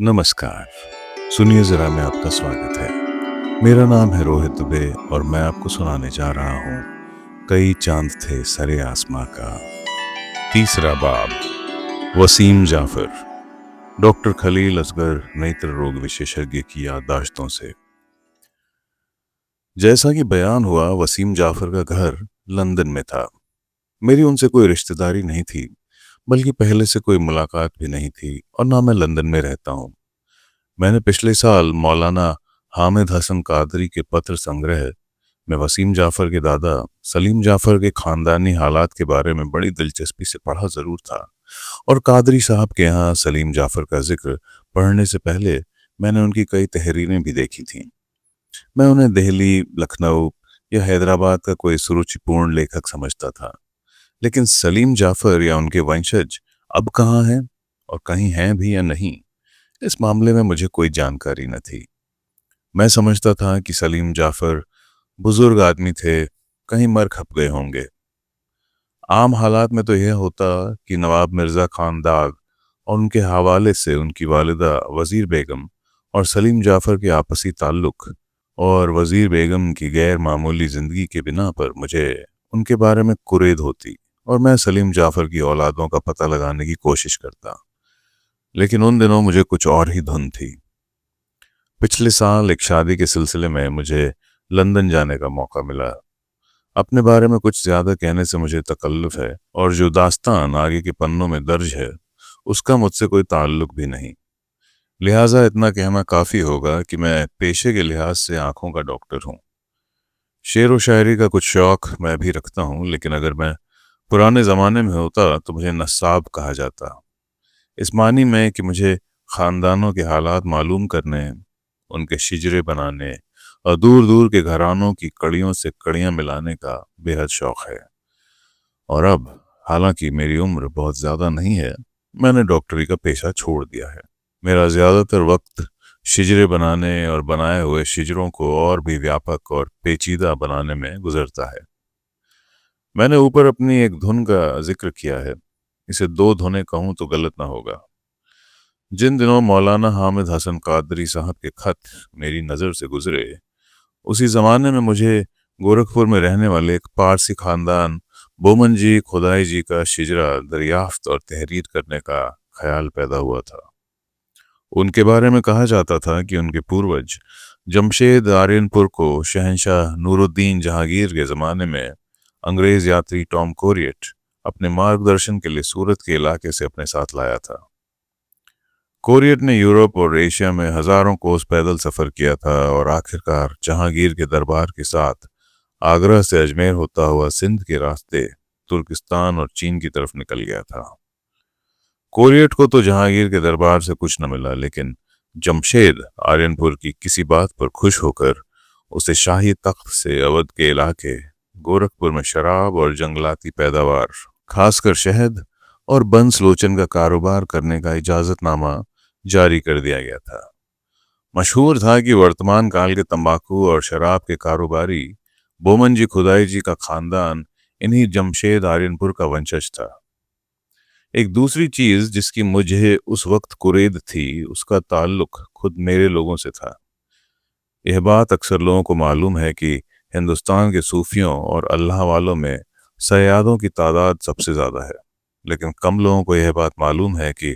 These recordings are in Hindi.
नमस्कार। सुनिए ज़रा मैं आपका स्वागत है। मेरा नाम है रोहित दुबे और मैं आपको सुनाने जा रहा हूँ कई चांद थे सरे आसमां का। तीसरा बाब। वसीम जाफर। डॉक्टर खलील असगर नेत्र रोग विशेषज्ञ की याददाश्तों से। जैसा कि बयान हुआ, वसीम जाफर का घर लंदन में था। मेरी उनसे कोई रिश्तेदारी नहीं थी, बल्कि पहले से कोई मुलाकात भी नहीं थी और ना मैं लंदन में रहता हूँ। मैंने पिछले साल मौलाना हामिद हसन कादरी के पत्र संग्रह में वसीम जाफर के दादा सलीम जाफर के खानदानी हालात के बारे में बड़ी दिलचस्पी से पढ़ा जरूर था, और कादरी साहब के यहाँ सलीम जाफर का जिक्र पढ़ने से पहले मैंने उनकी कई तहरीरें भी देखी थीं। मैं उन्हें दिल्ली, लखनऊ या हैदराबाद का कोई सुरुचिपूर्ण लेखक समझता था, लेकिन सलीम जाफर या उनके वंशज अब कहाँ हैं और कहीं हैं भी या नहीं, इस मामले में मुझे कोई जानकारी न थी। मैं समझता था कि सलीम जाफर बुजुर्ग आदमी थे, कहीं मर खप गए होंगे। आम हालात में तो यह होता कि नवाब मिर्जा खान दाग और उनके हवाले से उनकी वालिदा वजीर बेगम और सलीम जाफर के आपसी ताल्लुक और वजीर बेगम की गैर मामूली जिंदगी के बिना पर मुझे उनके बारे में कुरेद होती और मैं सलीम जाफर की औलादों का पता लगाने की कोशिश करता। लेकिन उन दिनों मुझे कुछ और ही धुन थी। पिछले साल एक शादी के सिलसिले में मुझे लंदन जाने का मौका मिला। अपने बारे में कुछ ज्यादा कहने से मुझे तकल्लुफ है, और जो दास्तान आगे के पन्नों में दर्ज है उसका मुझसे कोई ताल्लुक भी नहीं। लिहाजा इतना कहना काफी होगा कि मैं पेशे के लिहाज से आंखों का डॉक्टर हूँ। शेर व शायरी का कुछ शौक मैं भी रखता हूँ, लेकिन अगर मैं पुराने जमाने में होता तो मुझे नस्साब कहा जाता। इस मानी में कि मुझे खानदानों के हालात मालूम करने, उनके शिजरे बनाने और दूर दूर के घरानों की कड़ियों से कड़ियां मिलाने का बेहद शौक है। और अब, हालांकि मेरी उम्र बहुत ज्यादा नहीं है, मैंने डॉक्टरी का पेशा छोड़ दिया है। मेरा ज्यादातर वक्त शिजरे बनाने और बनाए हुए शिजरों को और भी व्यापक और पेचीदा बनाने में गुजरता है। मैंने ऊपर अपनी एक धुन का जिक्र किया है, इसे दो धुनें कहूं तो गलत ना होगा। जिन दिनों मौलाना हामिद हसन कादरी साहब के खत मेरी नज़र से गुजरे, उसी जमाने में मुझे गोरखपुर में रहने वाले एक पारसी खानदान बोमन जी खुदाई जी का शिजरा दरियाफ्त और तहरीर करने का ख्याल पैदा हुआ था। उनके बारे में कहा जाता था कि उनके पूर्वज जमशेद आर्यनपुर को शहंशाह नूरुद्दीन जहांगीर के ज़माने में अंग्रेज यात्री टॉम कोरिएट अपने मार्गदर्शन के लिए सूरत के इलाके से अपने साथ लाया था। कोरिएट ने यूरोप और एशिया में हजारों कोस पैदल सफर किया था और आखिरकार जहांगीर के दरबार के साथ आगरा से अजमेर होता हुआ सिंध के रास्ते तुर्किस्तान और चीन की तरफ निकल गया था। कोरिएट को तो जहांगीर के दरबार से कुछ न मिला, लेकिन जमशेद आर्यनपुर की किसी बात पर खुश होकर उसे शाही तख्त से अवध के इलाके गोरखपुर में शराब और जंगलाती पैदावार, खासकर शहद और बंस लोचन का कारोबार करने का इजाजतनामा जारी कर दिया गया था। मशहूर था कि वर्तमान काल के तंबाकू और शराब के कारोबारी बोमन जी खुदाई जी का खानदान इन्हीं जमशेद आर्यनपुर का वंशज था। एक दूसरी चीज जिसकी मुझे उस वक्त कुरेद थी, उसका ताल्लुक खुद मेरे लोगों से था। यह बात अक्सर लोगों को मालूम है कि हिंदुस्तान के सूफियों और अल्लाह वालों में सयादों की तादाद सबसे ज्यादा है, लेकिन कम लोगों को यह बात मालूम है कि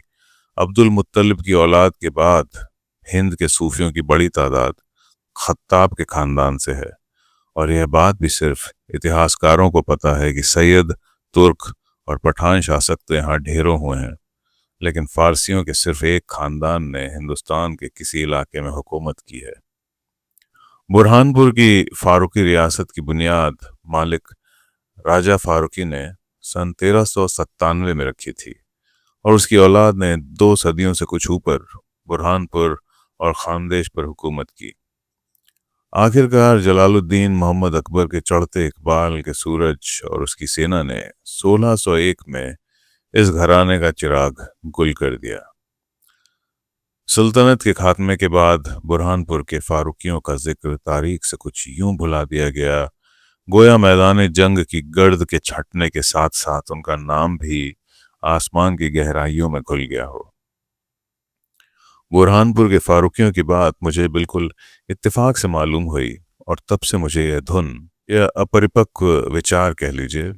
अब्दुल मुत्तलिब की औलाद के बाद हिंद के सूफियों की बड़ी तादाद खत्ताब के खानदान से है। और यह बात भी सिर्फ इतिहासकारों को पता है कि सैयद, तुर्क और पठान शासक तो यहाँ ढेरों हुए हैं, लेकिन फारसियों के सिर्फ एक खानदान ने हिंदुस्तान के किसी इलाके में हुकूमत की है। बुरहानपुर की फारूकी रियासत की बुनियाद मालिक राजा फारूकी ने सन 1397 में रखी थी, और उसकी औलाद ने 2 सदियों से कुछ ऊपर बुरहानपुर और खानदेश पर हुकूमत की। आखिरकार जलालुद्दीन मोहम्मद अकबर के चढ़ते इकबाल के सूरज और उसकी सेना ने 1601 में इस घराने का चिराग गुल कर दिया। सल्तनत के खात्मे के बाद बुरहानपुर के फारूकियों का जिक्र तारीख से कुछ यूं भुला दिया गया, गोया मैदान जंग की गर्द के छटने के साथ साथ उनका नाम भी आसमान की गहराइयों में घुल गया हो। बुरहानपुर के फारूकियों की बात मुझे बिल्कुल इत्तेफाक से मालूम हुई, और तब से मुझे यह धुन या अपरिपक्व विचार कह लीजिए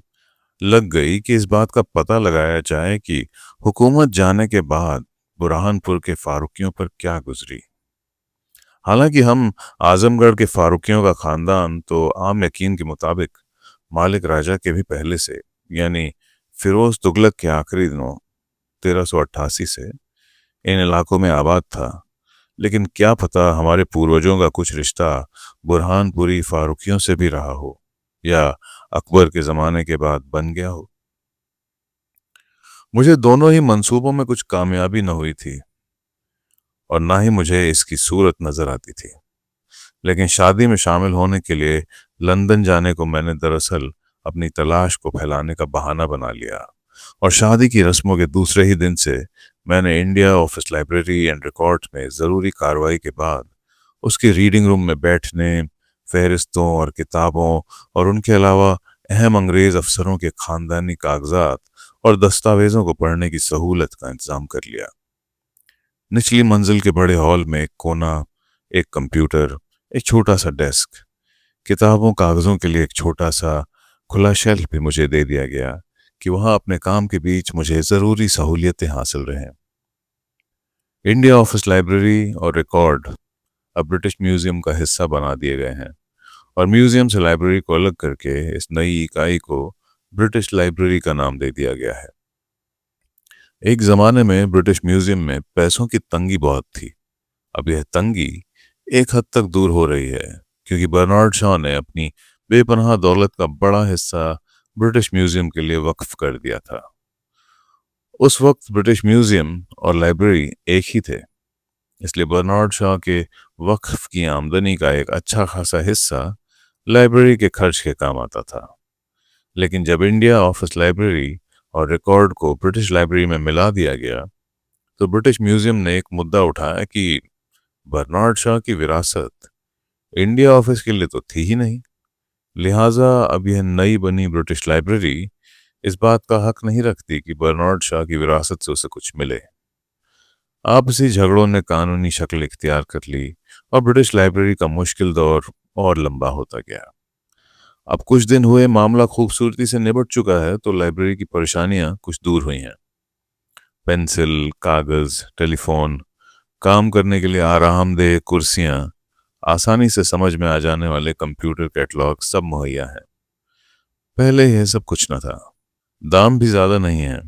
लग गई कि इस बात का पता लगाया जाए कि हुकूमत जाने के बाद बुरहानपुर के फारूकियों पर क्या गुजरी। हालांकि हम आजमगढ़ के फारूकियों का खानदान तो आम यकीन के मुताबिक मालिक राजा के भी पहले से, यानी फिरोज तुगलक के आखिरी दिनों 1388 से इन इलाकों में आबाद था। लेकिन क्या पता हमारे पूर्वजों का कुछ रिश्ता बुरहानपुरी फारूकियों से भी रहा हो, या अकबर के जमाने के बाद बन गया हो। मुझे दोनों ही मंसूबों में कुछ कामयाबी न हुई थी, और ना ही मुझे इसकी सूरत नजर आती थी। लेकिन शादी में शामिल होने के लिए लंदन जाने को मैंने दरअसल अपनी तलाश को फैलाने का बहाना बना लिया, और शादी की रस्मों के दूसरे ही दिन से मैंने India office library and records में ज़रूरी कार्रवाई के बाद उसके रीडिंग रूम में बैठने, फहरिस्तों और किताबों और उनके अलावा अहम अंग्रेज अफसरों के खानदानी कागजात और दस्तावेजों को पढ़ने की सहूलत का इंतजाम कर लिया। निचली मंजिल के बड़े हॉल में एक कोना, एक कंप्यूटर, एक छोटा सा डेस्क, किताबों कागजों के लिए एक छोटा सा खुला शेल्फ भी मुझे दे दिया गया कि वहां अपने काम के बीच मुझे जरूरी सहूलियतें हासिल रहें। इंडिया ऑफिस लाइब्रेरी और रिकॉर्ड अब ब्रिटिश म्यूजियम का हिस्सा बना दिए गए हैं, और म्यूजियम से लाइब्रेरी को अलग करके इस नई इकाई को ब्रिटिश लाइब्रेरी का नाम दे दिया गया है। एक जमाने में ब्रिटिश म्यूजियम में पैसों की तंगी बहुत थी। अब यह तंगी एक हद तक दूर हो रही है, क्योंकि बर्नार्ड शॉ ने अपनी बेपनाह दौलत का बड़ा हिस्सा ब्रिटिश म्यूजियम के लिए वक्फ कर दिया था। उस वक्त ब्रिटिश म्यूजियम और लाइब्रेरी एक ही थे, इसलिए बर्नार्ड शॉ के वक्फ की आमदनी का एक अच्छा खासा हिस्सा लाइब्रेरी के खर्च के काम आता था। लेकिन जब इंडिया ऑफिस लाइब्रेरी और रिकॉर्ड को ब्रिटिश लाइब्रेरी में मिला दिया गया, तो ब्रिटिश म्यूजियम ने एक मुद्दा उठाया कि बर्नार्ड शॉ की विरासत इंडिया ऑफिस के लिए तो थी ही नहीं, लिहाजा अब यह नई बनी ब्रिटिश लाइब्रेरी इस बात का हक नहीं रखती कि बर्नार्ड शॉ की विरासत से उसे कुछ मिले। आपसी झगड़ों ने कानूनी शक्ल इख्तियार कर ली, और ब्रिटिश लाइब्रेरी का मुश्किल दौर और लंबा होता गया। अब कुछ दिन हुए मामला खूबसूरती से निबट चुका है, तो लाइब्रेरी की परेशानियां कुछ दूर हुई हैं। पेंसिल, कागज, टेलीफोन, काम करने के लिए आरामदेह कुर्सियां, आसानी से समझ में आ जाने वाले कंप्यूटर कैटलॉग सब मुहैया है। पहले यह सब कुछ न था। दाम भी ज्यादा नहीं है।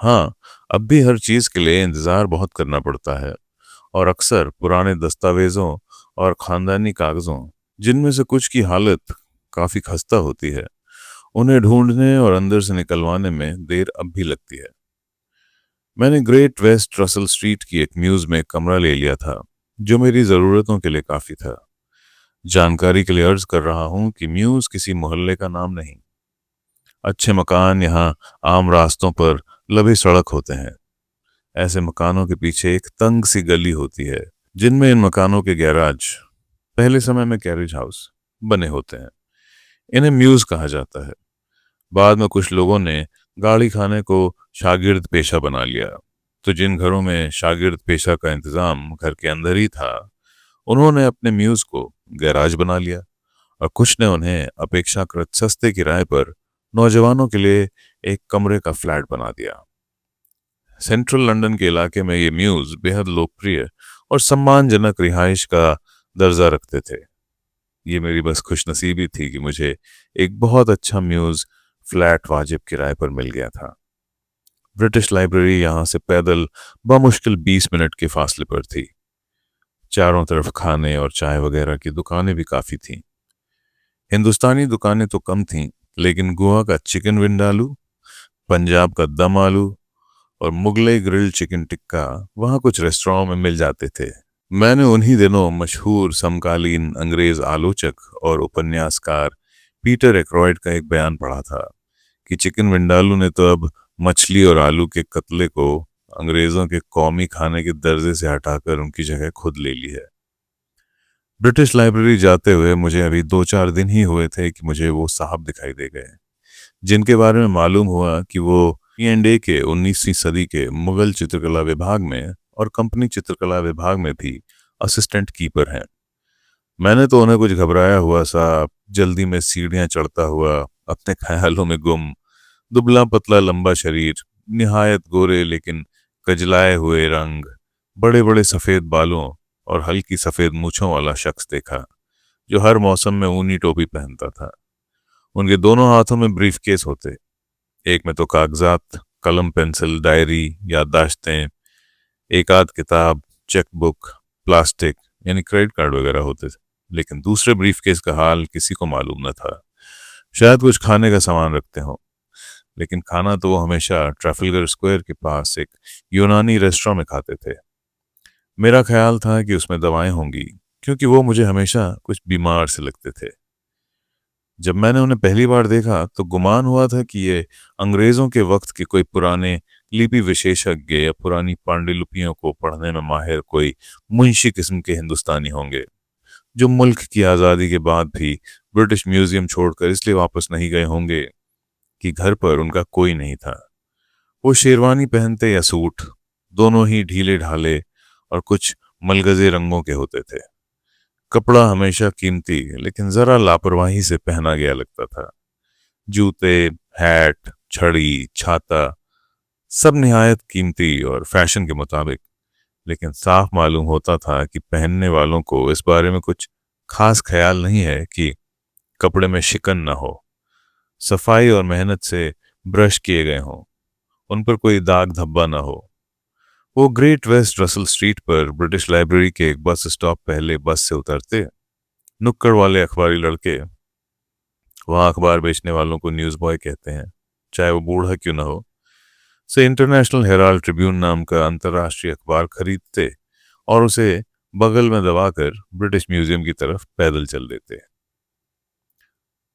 हाँ, अब भी हर चीज के लिए इंतजार बहुत करना पड़ता है, और अक्सर पुराने दस्तावेजों और खानदानी कागजों, जिनमें से कुछ की हालत काफी खस्ता होती है, उन्हें ढूंढने और अंदर से निकलवाने में देर अब भी लगती है। मैंने ग्रेट वेस्ट रसल स्ट्रीट की एक म्यूज में कमरा ले लिया था, जो मेरी जरूरतों के लिए काफी था। जानकारी के लिए अर्ज कर रहा हूं कि म्यूज किसी मोहल्ले का नाम नहीं। अच्छे मकान यहाँ आम रास्तों पर लबे सड़क होते हैं। ऐसे मकानों के पीछे एक तंग सी गली होती है, जिनमें इन मकानों के गैराज, पहले समय में कैरेज हाउस, बने होते हैं। इन्हें म्यूज कहा जाता है। बाद में कुछ लोगों ने गाड़ी खाने को शागिर्द पेशा बना लिया, तो जिन घरों में शागिर्द पेशा का इंतजाम घर के अंदर ही था, उन्होंने अपने म्यूज को गैराज बना लिया, और कुछ ने उन्हें अपेक्षाकृत सस्ते किराए पर नौजवानों के लिए एक कमरे का फ्लैट बना दिया। सेंट्रल लंदन के इलाके में ये म्यूज बेहद लोकप्रिय और सम्मानजनक रिहाइश का दर्जा रखते थे। ये मेरी बस खुशनसीबी थी कि मुझे एक बहुत अच्छा म्यूज फ्लैट वाजिब किराए पर मिल गया था। ब्रिटिश लाइब्रेरी यहां से पैदल बमुश्किल 20 मिनट के फासले पर थी। चारों तरफ खाने और चाय वगैरह की दुकानें भी काफी थीं। हिंदुस्तानी दुकानें तो कम थीं, लेकिन गोवा का चिकन विंडालू, पंजाब का दम आलू और मुगलई ग्रिल्ड चिकन टिक्का वहां कुछ रेस्टोरेंट में मिल जाते थे। मैंने उन्हीं दिनों मशहूर समकालीन अंग्रेज आलोचक और उपन्यासकार पीटर एक्रॉयड का एक बयान पढ़ा था कि चिकन विंडालू ने तो अब मछली और आलू के कतले को अंग्रेजों के कौमी खाने के दर्जे से हटाकर उनकी जगह खुद ले ली है। ब्रिटिश लाइब्रेरी जाते हुए मुझे अभी 2-4 दिन ही हुए थे कि मुझे वो साहब दिखाई दे गए, जिनके बारे में मालूम हुआ कि वो P&A के 19वीं सदी के मुगल चित्रकला विभाग में और कंपनी चित्रकला विभाग में भी असिस्टेंट कीपर हैं। मैंने तो उन्हें कुछ घबराया हुआ सा, जल्दी में सीढ़ियां चढ़ता हुआ, अपने ख्यालों में गुम, दुबला पतला लंबा शरीर, निहायत गोरे लेकिन कजलाए हुए रंग, बड़े बड़े सफेद बालों और हल्की सफेद मूछों वाला शख्स देखा, जो हर मौसम में ऊनी टोपी पहनता था। उनके दोनों हाथों में ब्रीफकेस होते, एक में तो कागजात, कलम पेंसिल डायरी याददाश्तें, एक आध किताब, चेकबुक, प्लास्टिक यानी क्रेडिट कार्ड वगैरह होते थे। लेकिन दूसरे ब्रीफकेस का हाल किसी को मालूम न था। शायद कुछ खाने का सामान रखते हों, लेकिन खाना तो वो हमेशा ट्रैफलगर स्क्वायर के पास एक यूनानी रेस्टोरेंट में खाते थे। मेरा ख्याल था कि उसमें दवाएं होंगी, क्योंकि वो मुझे हमेशा कुछ बीमार से लगते थे। जब मैंने उन्हें पहली बार देखा तो गुमान हुआ था कि ये अंग्रेजों के वक्त के कोई पुराने लिपि विशेषज्ञ या पुरानी पांडुलिपियों को पढ़ने में माहिर कोई मुंशी किस्म के हिंदुस्तानी होंगे, जो मुल्क की आज़ादी के बाद भी ब्रिटिश म्यूजियम छोड़कर इसलिए वापस नहीं गए होंगे कि घर पर उनका कोई नहीं था। वो शेरवानी पहनते या सूट, दोनों ही ढीले ढाले और कुछ मलगजे रंगों के होते थे। कपड़ा हमेशा कीमती लेकिन जरा लापरवाही से पहना गया लगता था। जूते, हैट, छड़ी, छाता, सब निहायत कीमती और फैशन के मुताबिक, लेकिन साफ मालूम होता था कि पहनने वालों को इस बारे में कुछ खास ख्याल नहीं है कि कपड़े में शिकन न हो, सफाई और मेहनत से ब्रश किए गए हों, उन पर कोई दाग धब्बा न हो। वो ग्रेट वेस्ट रसल स्ट्रीट पर ब्रिटिश लाइब्रेरी के एक बस स्टॉप पहले बस से उतरते, नुक्कड़ वाले अखबारी लड़के, वहां अखबार बेचने वालों को न्यूज़ बॉय कहते हैं, चाहे वो बूढ़ा क्यों ना हो, से इंटरनेशनल हेराल्ड ट्रिब्यून नाम का अंतर्राष्ट्रीय अखबार खरीदते और उसे बगल में दबाकर ब्रिटिश म्यूजियम की तरफ पैदल चल देते।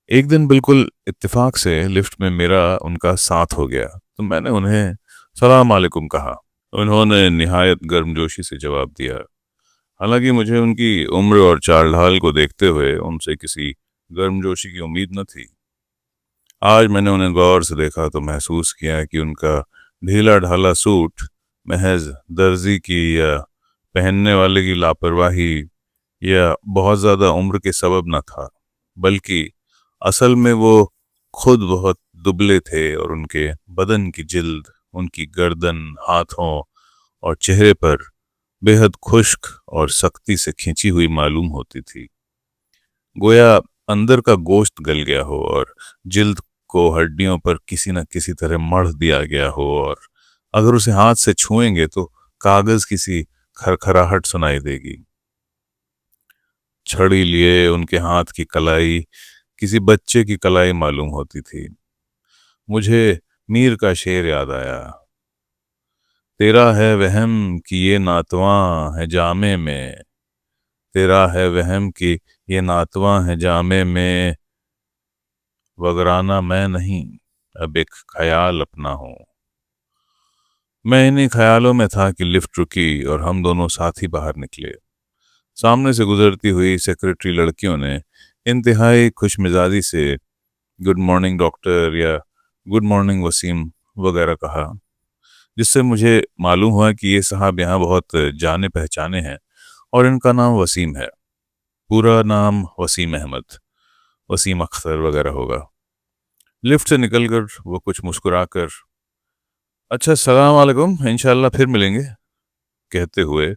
एक दिन बिल्कुल इत्तेफाक से लिफ्ट में मेरा उनका साथ हो गया, तो मैंने उन्हें सलाम अलैकुम कहा। उन्होंने निहायत गर्मजोशी से जवाब दिया। हालांकि मुझे उनकी उम्र और चाल ढाल को देखते हुए उनसे किसी गर्मजोशी की उम्मीद न थी। आज मैंने उन्हें गौर से देखा तो महसूस किया कि उनका ढीला ढाला सूट महज दर्जी की या पहनने वाले की लापरवाही या बहुत ज्यादा उम्र के सबब न था, बल्कि असल में वो खुद बहुत दुबले थे और उनके बदन की जिल्द, उनकी गर्दन, हाथों और चेहरे पर बेहद खुश्क और सख्ती से खींची हुई मालूम होती थी, गोया अंदर का गोश्त गल गया हो और जिल्द को हड्डियों पर किसी न किसी तरह मढ़ दिया गया हो, और अगर उसे हाथ से छुएंगे तो कागज किसी खरखराहट सुनाई देगी। छड़ी लिए उनके हाथ की कलाई किसी बच्चे की कलाई मालूम होती थी। मुझे मीर का शेर याद आया, तेरा है वहम कि ये नातवां है जामे में, तेरा है वहम कि ये नातवां है जामे में, वगराना मैं नहीं अब एक ख्याल अपना हूं। मैं इन्हीं ख्यालों में था कि लिफ्ट रुकी और हम दोनों साथ ही बाहर निकले। सामने से गुजरती हुई सेक्रेटरी लड़कियों ने इंतहाई खुशमिजाजी से गुड मॉर्निंग डॉक्टर या गुड मॉर्निंग वसीम वगैरह कहा, जिससे मुझे मालूम हुआ कि ये साहब यहाँ बहुत जाने पहचाने हैं और इनका नाम वसीम है। पूरा नाम वसीम अहमद, वसीम अख्तर वगैरह होगा। लिफ्ट से निकलकर वो कुछ मुस्कुराकर, अच्छा सलाम वालेकुम, इंशाल्लाह फिर मिलेंगे, कहते हुए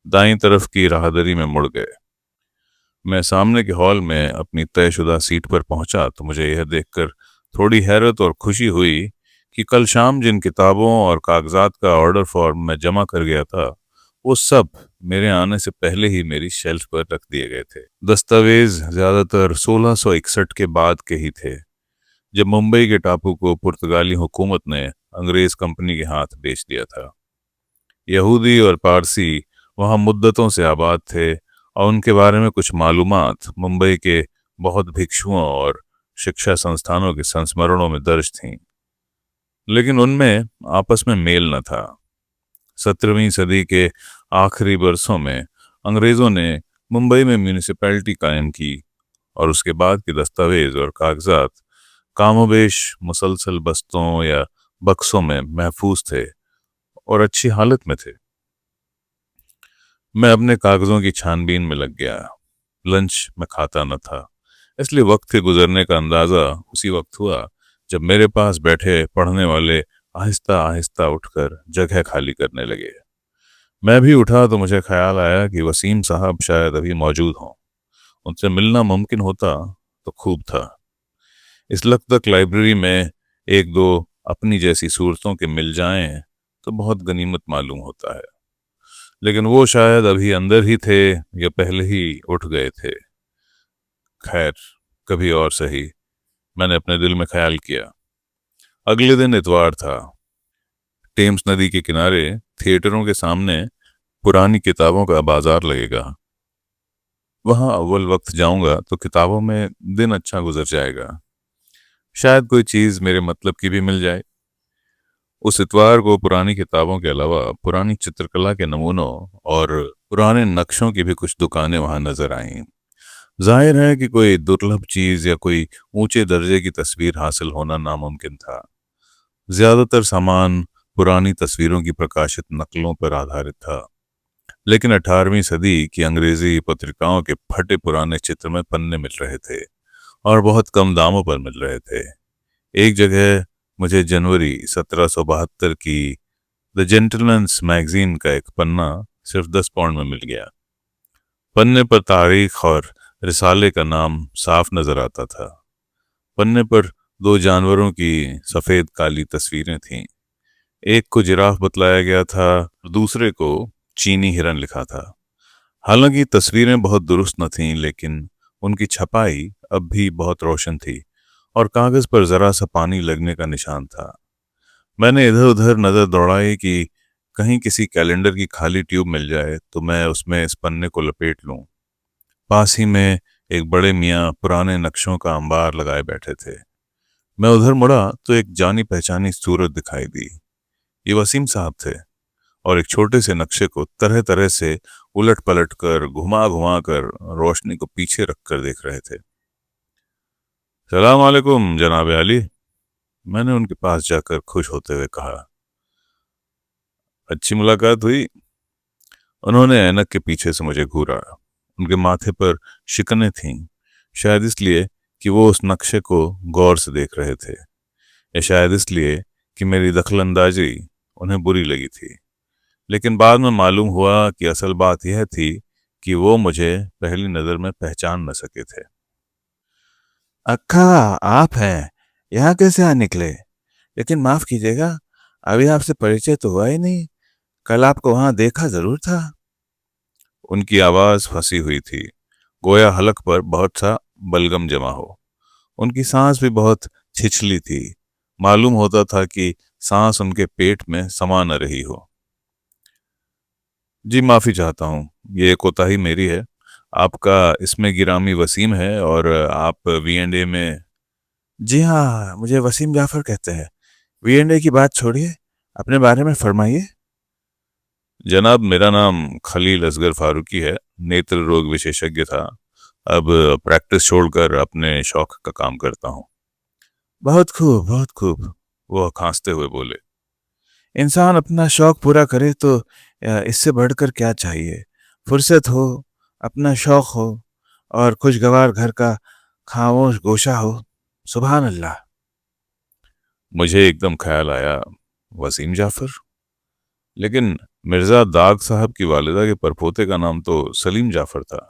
दाईं तरफ की राहदरी में मुड़ गए। मैं सामने के हॉल में अपनी तयशुदा सीट पर पहुंचा तो मुझे यह देखकर थोड़ी हैरत और खुशी हुई कि कल शाम जिन किताबों और कागजात का ऑर्डर फॉर्म में जमा कर गया था, वो सब मेरे आने से पहले ही मेरी शेल्फ पर रख दिए गए थे। दस्तावेज ज्यादातर 1661 के बाद के ही थे, जब मुंबई के टापू को पुर्तगाली हुकूमत ने अंग्रेज कंपनी के हाथ बेच दिया था। यहूदी और पारसी वहां मुद्दतों से आबाद थे और उनके बारे में कुछ मालूमात मुंबई के बहुत भिक्षुओं और शिक्षा संस्थानों के संस्मरणों में दर्ज थीं, लेकिन उनमें आपस में मेल न था। 17वीं सदी के आखिरी बरसों में अंग्रेजों ने मुंबई में म्यूनिसिपैलिटी कायम की और उसके बाद के दस्तावेज और कागजात कामोबेश मुसलसल बस्तों या बक्सों में महफूज थे और अच्छी हालत में थे। मैं अपने कागजों की छानबीन में लग गया। लंच मैं खाता न था, इसलिए वक्त के गुजरने का अंदाजा उसी वक्त हुआ जब मेरे पास बैठे पढ़ने वाले आहिस्ता आहिस्ता उठकर जगह खाली करने लगे। मैं भी उठा तो मुझे ख्याल आया कि वसीम साहब शायद अभी मौजूद हों। उनसे मिलना मुमकिन होता तो खूब था। इस वक्त तक लाइब्रेरी में एक दो अपनी जैसी सूरतों के मिल जाएं तो बहुत गनीमत मालूम होता है, लेकिन वो शायद अभी अंदर ही थे या पहले ही उठ गए थे। खैर, कभी और सही, मैंने अपने दिल में ख्याल किया। अगले दिन इतवार था। टेम्स नदी के किनारे थिएटरों के सामने पुरानी किताबों का बाजार लगेगा। वहां अव्वल वक्त जाऊंगा तो किताबों में दिन अच्छा गुजर जाएगा। शायद कोई चीज मेरे मतलब की भी मिल जाए। उस इतवार को पुरानी किताबों के अलावा पुरानी चित्रकला के नमूनों और पुराने नक्शों की भी कुछ दुकानें वहां नजर आईं। जाहिर है कि कोई दुर्लभ चीज या कोई ऊंचे दर्जे की तस्वीर हासिल होना नामुमकिन था। ज्यादातर सामान पुरानी तस्वीरों की प्रकाशित नकलों पर आधारित था, लेकिन 18वीं सदी की अंग्रेजी पत्रिकाओं के फटे पुराने चित्र में पन्ने मिल रहे थे और बहुत कम दामों पर मिल रहे थे। एक जगह मुझे जनवरी 1772 की द जेंटलमैन्स मैगजीन का एक पन्ना सिर्फ 10 पाउंड में मिल गया। पन्ने पर तारीख और रिसाले का नाम साफ नजर आता था। पन्ने पर दो जानवरों की सफेद काली तस्वीरें थीं। एक को जिराफ बतलाया गया था, दूसरे को चीनी हिरन लिखा था। हालांकि तस्वीरें बहुत दुरुस्त न थीं, लेकिन उनकी छपाई अब भी बहुत रोशन थी और कागज पर जरा सा पानी लगने का निशान था। मैंने इधर उधर नजर दौड़ाई कि कहीं किसी कैलेंडर की खाली ट्यूब मिल जाए तो मैं उसमें इस पन्ने को लपेट लूं। पास ही में एक बड़े मियाँ पुराने नक्शों का अंबार लगाए बैठे थे। मैं उधर मुड़ा तो एक जानी पहचानी सूरत दिखाई दी। ये वसीम साहब थे और एक छोटे से नक्शे को तरह तरह से उलट पलट कर घुमा घुमा कर रोशनी को पीछे रखकर देख रहे थे। सलाम वालेकुम जनाब अली, मैंने उनके पास जाकर खुश होते हुए कहा। अच्छी मुलाकात हुई। उन्होंने ऐनक के पीछे से मुझे घूरा। उनके माथे पर शिकनें थीं, शायद इसलिए कि वो उस नक्शे को गौर से देख रहे थे, या शायद इसलिए कि मेरी दखलंदाजी उन्हें बुरी लगी थी। लेकिन बाद में मालूम हुआ कि असल बात यह थी कि वो मुझे पहली नजर में पहचान न सके थे। अक्का, आप हैं? यहाँ कैसे आ निकले? लेकिन माफ कीजिएगा, अभी आपसे परिचय तो हुआ ही नहीं। कल आपको वहां देखा जरूर था। उनकी आवाज फंसी हुई थी, गोया हलक पर बहुत सा बलगम जमा हो। उनकी सांस भी बहुत छिछली थी। मालूम होता था कि सांस उनके पेट में समा न रही हो। जी माफी चाहता हूँ, ये कोताही मेरी है। आपका इसमें गिरामी वसीम है और आप V&A में। जी हाँ, मुझे वसीम जाफर कहते हैं। वीएनए की बात छोड़िए, अपने बारे में फरमाइए। जनाब, मेरा नाम खलील असगर फारूकी है। नेत्र रोग विशेषज्ञ था। अब प्रैक्टिस छोड़कर अपने शौक का काम करता हूँ। बहुत खूब, बहुत खूब। वो खांसते हुए बोले। इंसान अपना शौक पूरा करे तो इससे बढ़कर क्या चाहिए? फुर्सत हो, अपना शौक हो और खुशगवार घर का खामोश गोशा हो। सुभान अल्लाह। मुझे एकदम ख्याल आया, वसीम जाफर, लेकिन मिर्जा दाग साहब की वालिदा के परपोते का नाम तो सलीम जाफर था।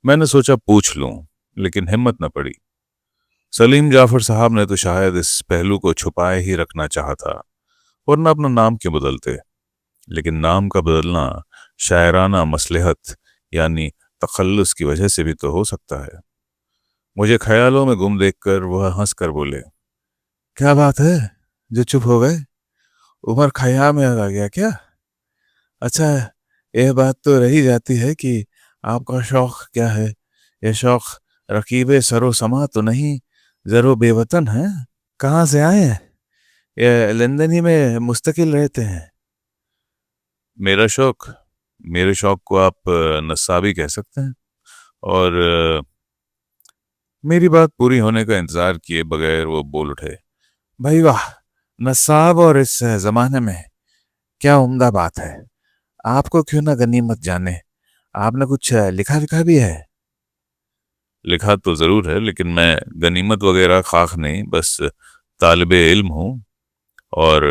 मैंने सोचा पूछ लूं, लेकिन हिम्मत न पड़ी। सलीम जाफर साहब ने तो शायद इस पहलू को छुपाए ही रखना चाहा था, वरना अपना नाम क्यों बदलते। लेकिन नाम का बदलना शायराना मसलहत यानी तखल्लुस की वजह से भी तो हो सकता है। मुझे ख्यालों में गुम देखकर वह हंस कर बोले। क्या बात है जो चुप हो गए? उमर खयाम में आ गया क्या? अच्छा, यह बात तो रही जाती है कि आपका शौक क्या है। यह शौक रकीबे सरो समा तो नहीं, जरो बेवतन है? कहाँ से आए हैं? ये लंदन ही में मुस्तकिल रहते हैं? मेरा शौक, मेरे शौक को आप नस्साबी कह सकते हैं। और मेरी बात पूरी होने का इंतजार किए बगैर वो बोल उठे। भाई वाह, नसाब और इस जमाने में क्या उम्दा बात है। आपको क्यों ना गनीमत जाने। आपने कुछ लिखा लिखा भी है? लिखा तो जरूर है, लेकिन मैं गनीमत वगैरह खाक नहीं, बस तालिबे इल्म हूँ। और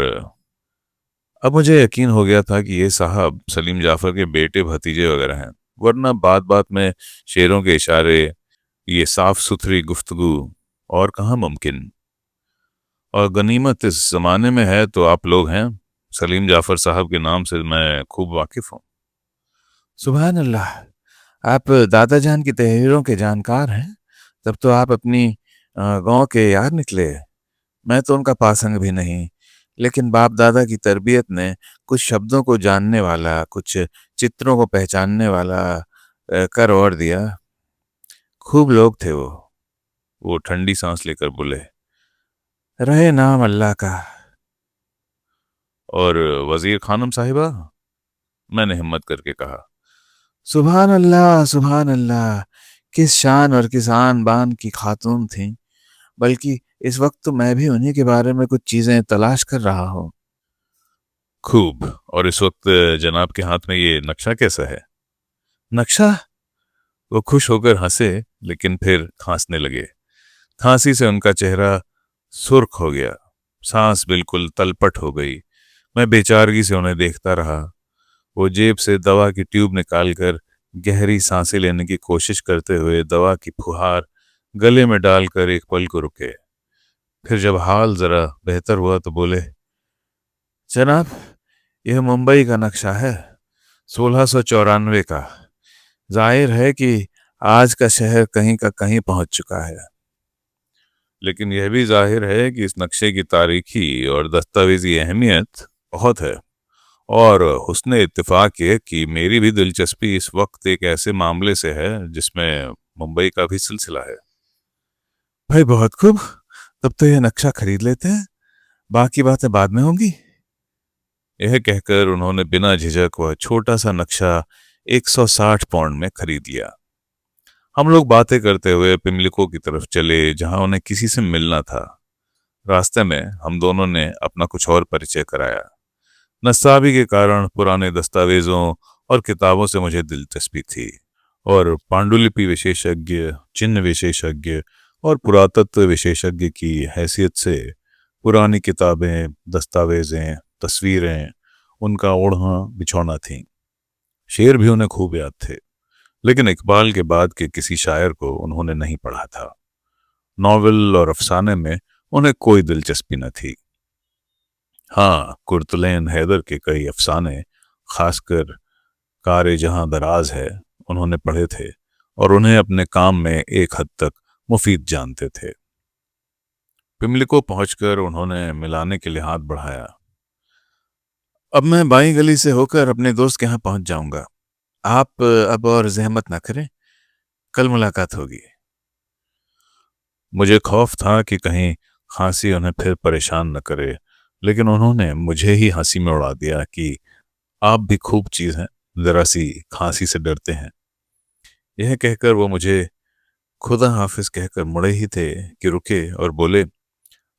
अब मुझे यकीन हो गया था कि ये साहब सलीम जाफर के बेटे भतीजे वगैरह हैं, वरना बात बात में शेरों के इशारे, ये साफ सुथरी गुफ्तगू और कहाँ मुमकिन। और गनीमत इस जमाने में है तो आप लोग हैं। सलीम जाफर साहब के नाम से मैं खूब वाकिफ हूँ। सुभान अल्लाह। आप दादा जान की तहरीरों के जानकार हैं। तब तो आप अपनी गांव के यार निकले। मैं तो उनका पासंग भी नहीं, लेकिन बाप दादा की तरबियत ने कुछ शब्दों को जानने वाला, कुछ चित्रों को पहचानने वाला कर और दिया। खूब लोग थे वो ठंडी सांस लेकर बोले। रहे नाम अल्लाह का। और वजीर खानम साहिबा, मैंने हिम्मत करके कहा। सुभान अल्लाह, सुभान अल्लाह। किस शान और किस आन बान की खातून थी। बल्कि इस वक्त तो मैं भी उन्हीं के बारे में कुछ चीजें तलाश कर रहा हूँ। खूब। और इस वक्त जनाब के हाथ में ये नक्शा कैसा है? नक्शा? वो खुश होकर हंसे, लेकिन फिर खांसने लगे। खांसी से उनका चेहरा सुर्ख हो गया, सांस बिल्कुल तलपट हो गई। मैं बेचारगी से उन्हें देखता रहा। वो जेब से दवा की ट्यूब निकालकर गहरी सांसें लेने की कोशिश करते हुए दवा की फुहार गले में डालकर एक पल को रुके। फिर जब हाल जरा बेहतर हुआ तो बोले। जनाब, यह मुंबई का नक्शा है, 1694 का। जाहिर है कि आज का शहर कहीं का कहीं पहुंच चुका है। लेकिन यह भी जाहिर है कि इस नक्शे की तारीखी और दस्तावेजी अहमियत बहुत है। और हुस्ने इत्तेफाक ये कि मेरी भी दिलचस्पी इस वक्त एक ऐसे मामले से है जिसमें मुंबई का भी सिलसिला है। भाई बहुत खूब। तब तो यह नक्शा खरीद लेते हैं, बाकी बातें बाद में होंगी। यह कहकर उन्होंने बिना झिझक वह छोटा सा नक्शा 160 पाउंड में खरीद लिया। हम लोग बातें करते हुए पिमलिको की तरफ चले, जहां उन्हें किसी से मिलना था। रास्ते में हम दोनों ने अपना कुछ और परिचय कराया। नस्साबी के कारण पुराने दस्तावेजों और किताबों से मुझे दिलचस्पी थी, और पांडुलिपि विशेषज्ञ, चिन्ह विशेषज्ञ और पुरातत्व विशेषज्ञ की हैसियत से पुरानी किताबें, दस्तावेजें, तस्वीरें उनका ओढ़ना बिछौना थीं। शेर भी उन्हें खूब याद थे, लेकिन इकबाल के बाद के किसी शायर को उन्होंने नहीं पढ़ा था। नॉवेल और अफसाने में उन्हें कोई दिलचस्पी न थी। हाँ, कुर्तलैन हैदर के कई अफसाने, खासकर कार जहां दराज है, उन्होंने पढ़े थे और उन्हें अपने काम में एक हद तक मुफीद जानते थे। पिमलिको पहुंचकर उन्होंने मिलाने के लिए हाथ बढ़ाया। अब मैं बाई गली से होकर अपने दोस्त के यहाँ पहुंच जाऊंगा। आप अब और जहमत ना करें, कल मुलाकात होगी। मुझे खौफ था कि कहीं खांसी उन्हें फिर परेशान न करे, लेकिन उन्होंने मुझे ही हंसी में उड़ा दिया कि आप भी खूब चीज हैं, जरा सी खांसी से डरते हैं। यह कहकर वो मुझे खुदा हाफिज कहकर मुड़े ही थे कि रुके और बोले।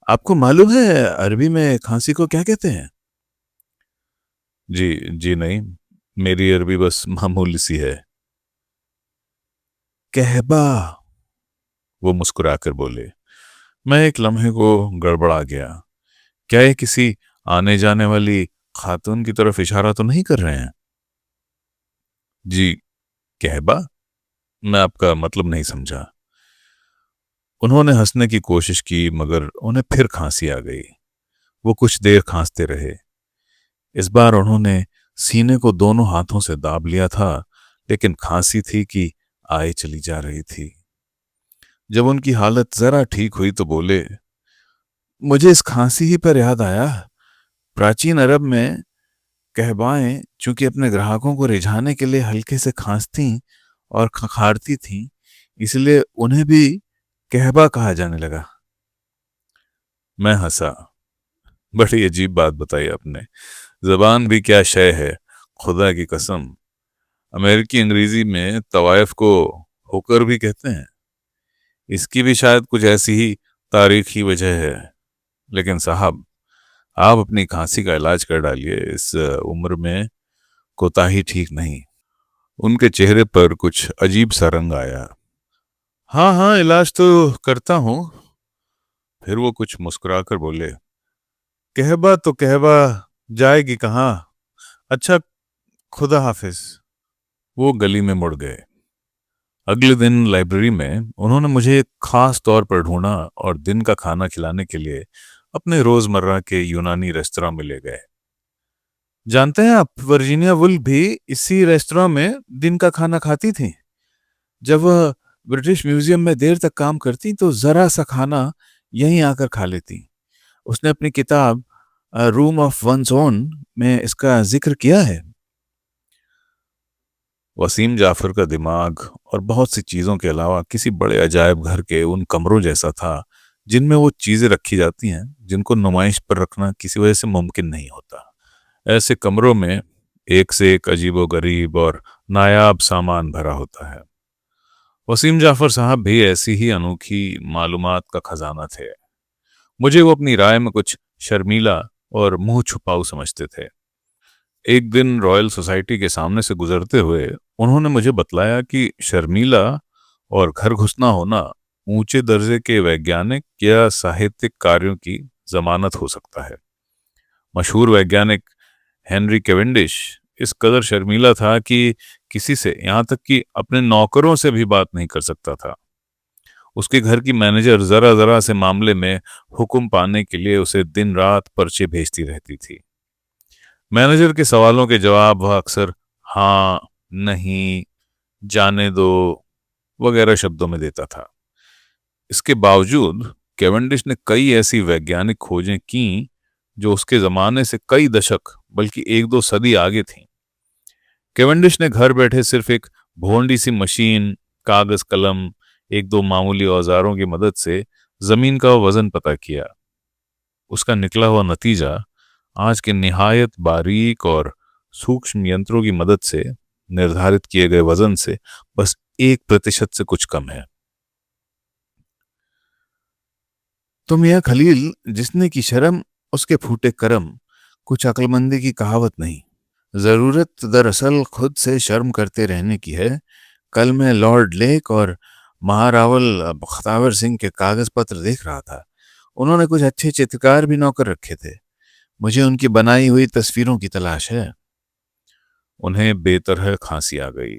आपको मालूम है अरबी में खांसी को क्या कहते हैं? जी, जी नहीं, मेरी अरबी बस मामूली सी है। कहबा। वो मुस्कुराकर बोले। मैं एक लम्हे को गड़बड़ा गया। क्या ये किसी आने जाने वाली खातून की तरफ इशारा तो नहीं कर रहे हैं? जी, कहबा? मैं आपका मतलब नहीं समझा। उन्होंने हंसने की कोशिश की, मगर उन्हें फिर खांसी आ गई। वो कुछ देर खांसते रहे। इस बार उन्होंने सीने को दोनों हाथों से दाब लिया था, लेकिन खांसी थी कि आए चली जा रही थी। जब उनकी हालत जरा ठीक हुई तो बोले। मुझे इस खांसी ही पर याद आया, प्राचीन अरब में कहबाएं चूंकि अपने ग्राहकों को रिझाने के लिए हल्के से खांसती और खखारती थीं, इसलिए उन्हें भी कहबा कहा जाने लगा। मैं हंसा। बड़ी अजीब बात बताई आपने। जबान भी क्या शय है, खुदा की कसम। अमेरिकी अंग्रेजी में तवायफ को होकर भी कहते हैं। इसकी भी शायद कुछ ऐसी ही तारीखी वजह है। लेकिन साहब, आप अपनी खांसी का इलाज कर डालिए। इस उम्र में कोताही ठीक नहीं। उनके चेहरे पर कुछ अजीब सा रंग आया। हाँ हाँ, इलाज तो करता हूं। फिर वो कुछ मुस्कुराकर बोले, कहबा तो कहबा, जाएगी कहाँ। अच्छा, खुदा हाफिज। वो गली में मुड़ गए। अगले दिन लाइब्रेरी में उन्होंने मुझे खास तौर पर ढूंढा और दिन का खाना खिलाने के लिए अपने रोजमर्रा के यूनानी रेस्तरां में ले गए। जानते हैं आप, वर्जीनिया वुल्फ भी इसी रेस्तरां में दिन का खाना खाती थी। जब वह ब्रिटिश म्यूजियम में देर तक काम करती तो जरा सा खाना यहीं आकर खा लेती। उसने अपनी किताब रूम ऑफ वंस ओन में इसका जिक्र किया है। वसीम जाफर का दिमाग और बहुत सी चीजों के अलावा किसी बड़े अजायब घर के उन कमरों जैसा था जिनमें वो चीजें रखी जाती हैं जिनको नुमाइश पर रखना किसी वजह से मुमकिन नहीं होता। ऐसे कमरों में एक से एक अजीबोगरीब और नायाब सामान भरा होता है। वसीम जाफर साहब भी ऐसी ही अनोखी मालूमात का खजाना थे। मुझे वो अपनी राय में कुछ शर्मीला और मुंह छुपाऊ समझते थे। एक दिन रॉयल सोसाइटी के सामने से गुजरते हुए उन्होंने मुझे बतलाया कि शर्मीला और घर घुसना होना ऊंचे दर्जे के वैज्ञानिक या साहित्यिक कार्यों की जमानत हो सकता है। मशहूर वैज्ञानिक हेनरी केवेंडिश इस कदर शर्मीला था कि किसी से, यहां तक कि अपने नौकरों से भी बात नहीं कर सकता था। उसके घर की मैनेजर जरा जरा से मामले में हुक्म पाने के लिए उसे दिन रात पर्चे भेजती रहती थी। मैनेजर के सवालों के जवाब वह अक्सर हाँ, नहीं, जाने दो वगैरह शब्दों में देता था। इसके बावजूद केवेंडिश ने कई ऐसी वैज्ञानिक खोजें की जो उसके जमाने से कई दशक बल्कि एक दो सदी आगे थीं। केवेंडिश ने घर बैठे सिर्फ एक भोंडी सी मशीन, कागज कलम, एक दो मामूली औजारों की मदद से जमीन का वजन पता किया। उसका निकला हुआ नतीजा आज के निहायत बारीक और सूक्ष्म यंत्रों की मदद से निर्धारित किए गए वजन से बस 1% से कुछ कम है। तो मियां खलील, जिसने की शर्म उसके फूटे करम, कुछ अक्लमंदी की कहावत नहीं। जरूरत दरअसल खुद से शर्म करते रहने की है। कल मैं लॉर्ड लेक और महारावल बख्तावर सिंह के कागज पत्र देख रहा था। उन्होंने कुछ अच्छे चित्रकार भी नौकर रखे थे। मुझे उनकी बनाई हुई तस्वीरों की तलाश है। उन्हें बेतरह खांसी आ गई,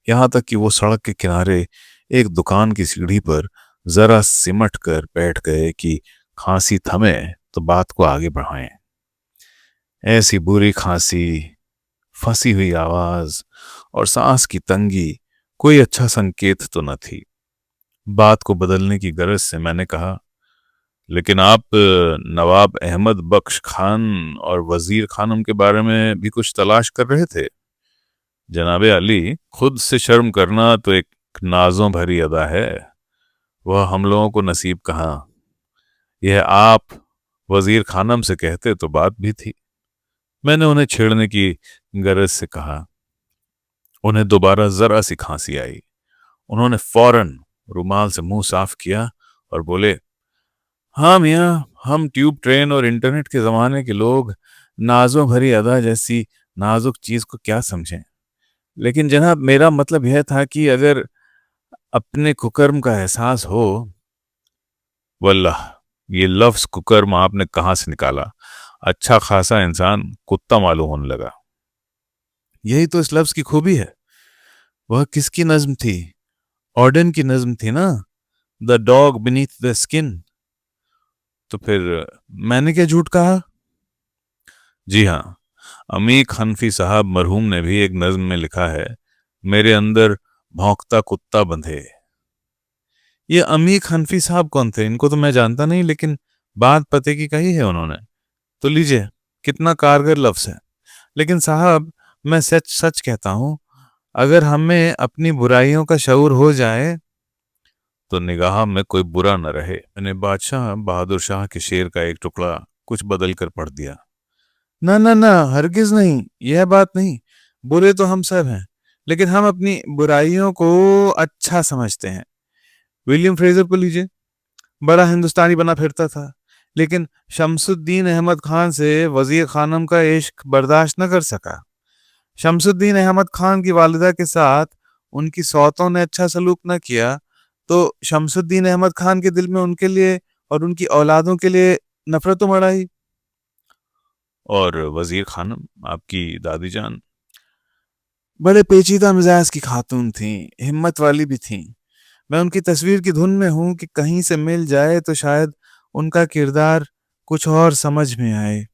यहां तक कि वो सड़क के किनारे एक दुकान की सीढ़ी पर जरा सिमट कर बैठ गए कि खांसी थमे तो बात को आगे बढ़ाएं। ऐसी बुरी खांसी, फंसी हुई आवाज और सांस की तंगी कोई अच्छा संकेत तो न थी। बात को बदलने की गरज से मैंने कहा, लेकिन आप नवाब अहमद बख्श खान और वजीर खानम के बारे में भी कुछ तलाश कर रहे थे। जनाबे अली, खुद से शर्म करना तो एक नाजों भरी अदा है, वह हम लोगों को नसीब कहाँ। यह आप वजीर खानम से कहते तो बात भी थी। मैंने उन्हें छेड़ने की गरज से कहा। उन्हें दोबारा जरा सी खांसी आई। उन्होंने फौरन रुमाल से मुंह साफ किया और बोले, हाँ मियाँ, हम ट्यूब ट्रेन और इंटरनेट के जमाने के लोग नाजों भरी अदा जैसी नाजुक चीज को क्या समझें। लेकिन जनाब, मेरा मतलब यह था कि अगर अपने कुकर्म का एहसास हो। वल्लाह, ये लफ्ज कुकर्म आपने कहां से निकाला। अच्छा खासा इंसान कुत्ता मालूम होने लगा। यही तो इस लफ्ज की खूबी है। वह किसकी नज्म थी? ऑर्डन की नज्म थी ना, the dog beneath the skin. तो फिर मैंने क्या झूठ कहा? जी हाँ, अमीक हनफी साहब मरहूम ने भी एक नज्म में लिखा है, मेरे अंदर भौंकता कुत्ता बंधे। ये अमीक हनफी साहब कौन थे? इनको तो मैं जानता नहीं, लेकिन बात पते की कही है उन्होंने। तो लीजिए, कितना कारगर लफ्ज है। लेकिन साहब, मैं सच सच कहता हूं, अगर हमें अपनी बुराइयों का शऊर हो जाए तो निगाह में कोई बुरा न रहे। मैंने बादशाह बहादुर शाह के शेर का एक टुकड़ा कुछ बदल कर पढ़ दिया। ना ना ना, हरगिज नहीं, यह बात नहीं। बुरे तो हम सब हैं, लेकिन हम अपनी बुराइयों को अच्छा समझते हैं। विलियम फ्रेजर को लीजिए, बड़ा हिंदुस्तानी बना फिरता था, लेकिन शमसुद्दीन अहमद खान से वजीर खानम का इश्क बर्दाश्त न कर सका। शमसुद्दीन अहमद खान की वालिदा के साथ उनकी सौतों ने अच्छा सलूक न किया तो शमसुद्दीन अहमद खान के दिल में उनके लिए और उनकी औलादों के लिए नफरत उमड़ आई। और वजीर खानम, आपकी दादी जान? बड़े पेचीदा मिजाज की खातून थीं, हिम्मत वाली भी थीं। मैं उनकी तस्वीर की धुन में हूं कि कहीं से मिल जाए तो शायद उनका किरदार कुछ और समझ में आए।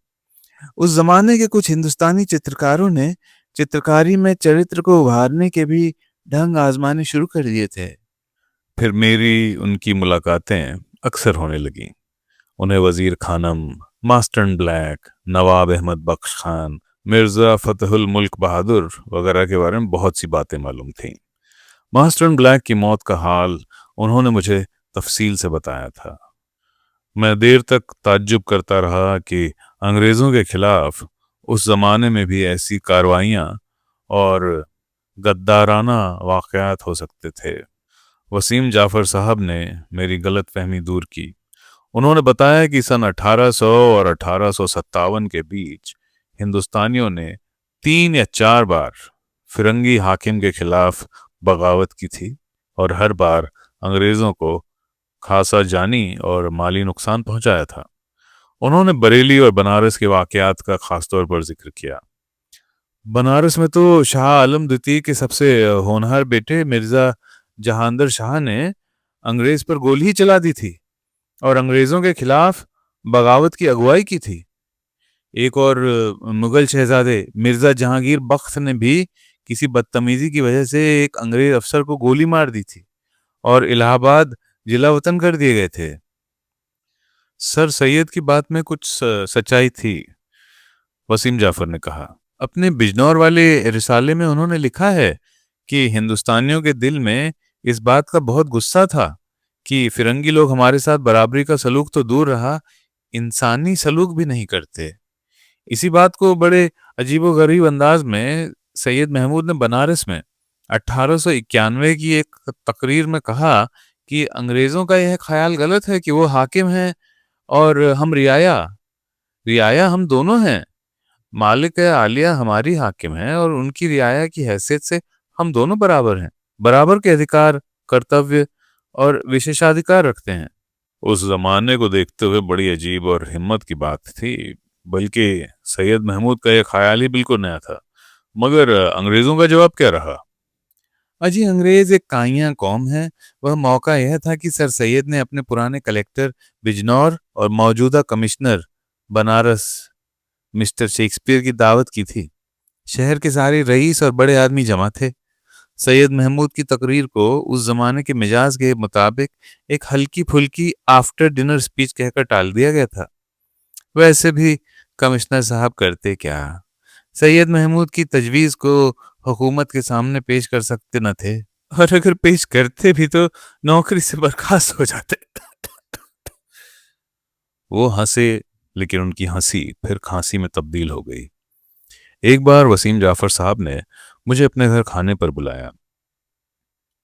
उस जमाने के कुछ हिंदुस्तानी चित्रकारों ने चित्रकारी में चरित्र को उभारने के भी ढंग आजमाने शुरू कर दिए थे। फिर मेरी उनकी मुलाकातें अक्सर होने लगीं। उन्हें वजीर खानम, मास्टर्न ब्लैक, नवाब अहमद बख्श खान, मिर्जा फतेहुल मुल्क बहादुर वगैरह के बारे में बहुत सी बातें मालूम थीं। मास्टर्न ब्लैक की मौत का हाल उन्होंने मुझे तफसील से बताया था। मैं देर तक ताज्जुब करता रहा कि अंग्रेजों के खिलाफ उस जमाने में भी ऐसी कार्रवाइयां और गद्दाराना वाकयात हो सकते थे। वसीम जाफर साहब ने मेरी गलत फहमी दूर की। उन्होंने बताया कि सन 1800 और 1857 के बीच हिंदुस्तानियों ने 3 या 4 बार फिरंगी हाकिम के खिलाफ बगावत की थी और हर बार अंग्रेजों को खासा जानी और माली नुकसान पहुंचाया था। उन्होंने बरेली और बनारस के वाकयात का खासतौर पर जिक्र किया। बनारस में तो शाह आलम द्वितीय के सबसे होनहार बेटे मिर्जा जहांदर शाह ने अंग्रेज पर गोली ही चला दी थी और अंग्रेजों के खिलाफ बगावत की अगुवाई की थी। एक और मुगल शहजादे मिर्जा जहांगीर बख्त ने भी किसी बदतमीजी की वजह से एक अंग्रेज अफसर को गोली मार दी थी और इलाहाबाद जिला वतन कर दिए गए थे। सर सैयद की बात में कुछ सच्चाई थी, वसीम जाफर ने कहा। अपने बिजनौर वाले रिसाले में उन्होंने लिखा है कि हिंदुस्तानियों के दिल में इस बात का बहुत गुस्सा था कि फिरंगी लोग हमारे साथ बराबरी का सलूक तो दूर रहा, इंसानी सलूक भी नहीं करते। इसी बात को बड़े अजीबोगरीब अंदाज में सैयद महमूद ने बनारस में 1891 की एक तकरीर में कहा कि अंग्रेजों का यह ख्याल गलत है कि वो हाकिम हैं और हम रियाया। रियाया हम दोनों हैं। मालिक आलिया हमारी हाकिम है और उनकी रियाया की हैसियत से हम दोनों बराबर हैं, बराबर के अधिकार, कर्तव्य और विशेषाधिकार रखते हैं। उस जमाने को देखते हुए बड़ी अजीब और हिम्मत की बात थी, बल्कि सैयद महमूद का यह ख्याल ही बिल्कुल नया था। मगर अंग्रेजों का जवाब क्या रहा? अजी अंग्रेज एक काइयां कौम है। वह मौका यह था कि सर सैयद ने अपने पुराने कलेक्टर बिजनौर और मौजूदा कमिश्नर बनारस मिस्टर शेक्सपियर की दावत की थी। शहर के सारे रईस और बड़े आदमी जमा थे। सैयद महमूद की तकरीर को उस जमाने के मिजाज के मुताबिक एक हल्की फुल्की आफ्टर डिनर स्पीच कहकर टाल दिया गया था। वैसे भी कमिश्नर साहब करते क्या, सैयद महमूद की तजवीज को हुकूमत के सामने पेश कर सकते न थे, और अगर पेश करते भी तो नौकरी से बर्खास्त हो जाते। वो हंसे, लेकिन उनकी हंसी फिर खांसी में तब्दील हो गई। एक बार वसीम जाफर साहब ने मुझे अपने घर खाने पर बुलाया।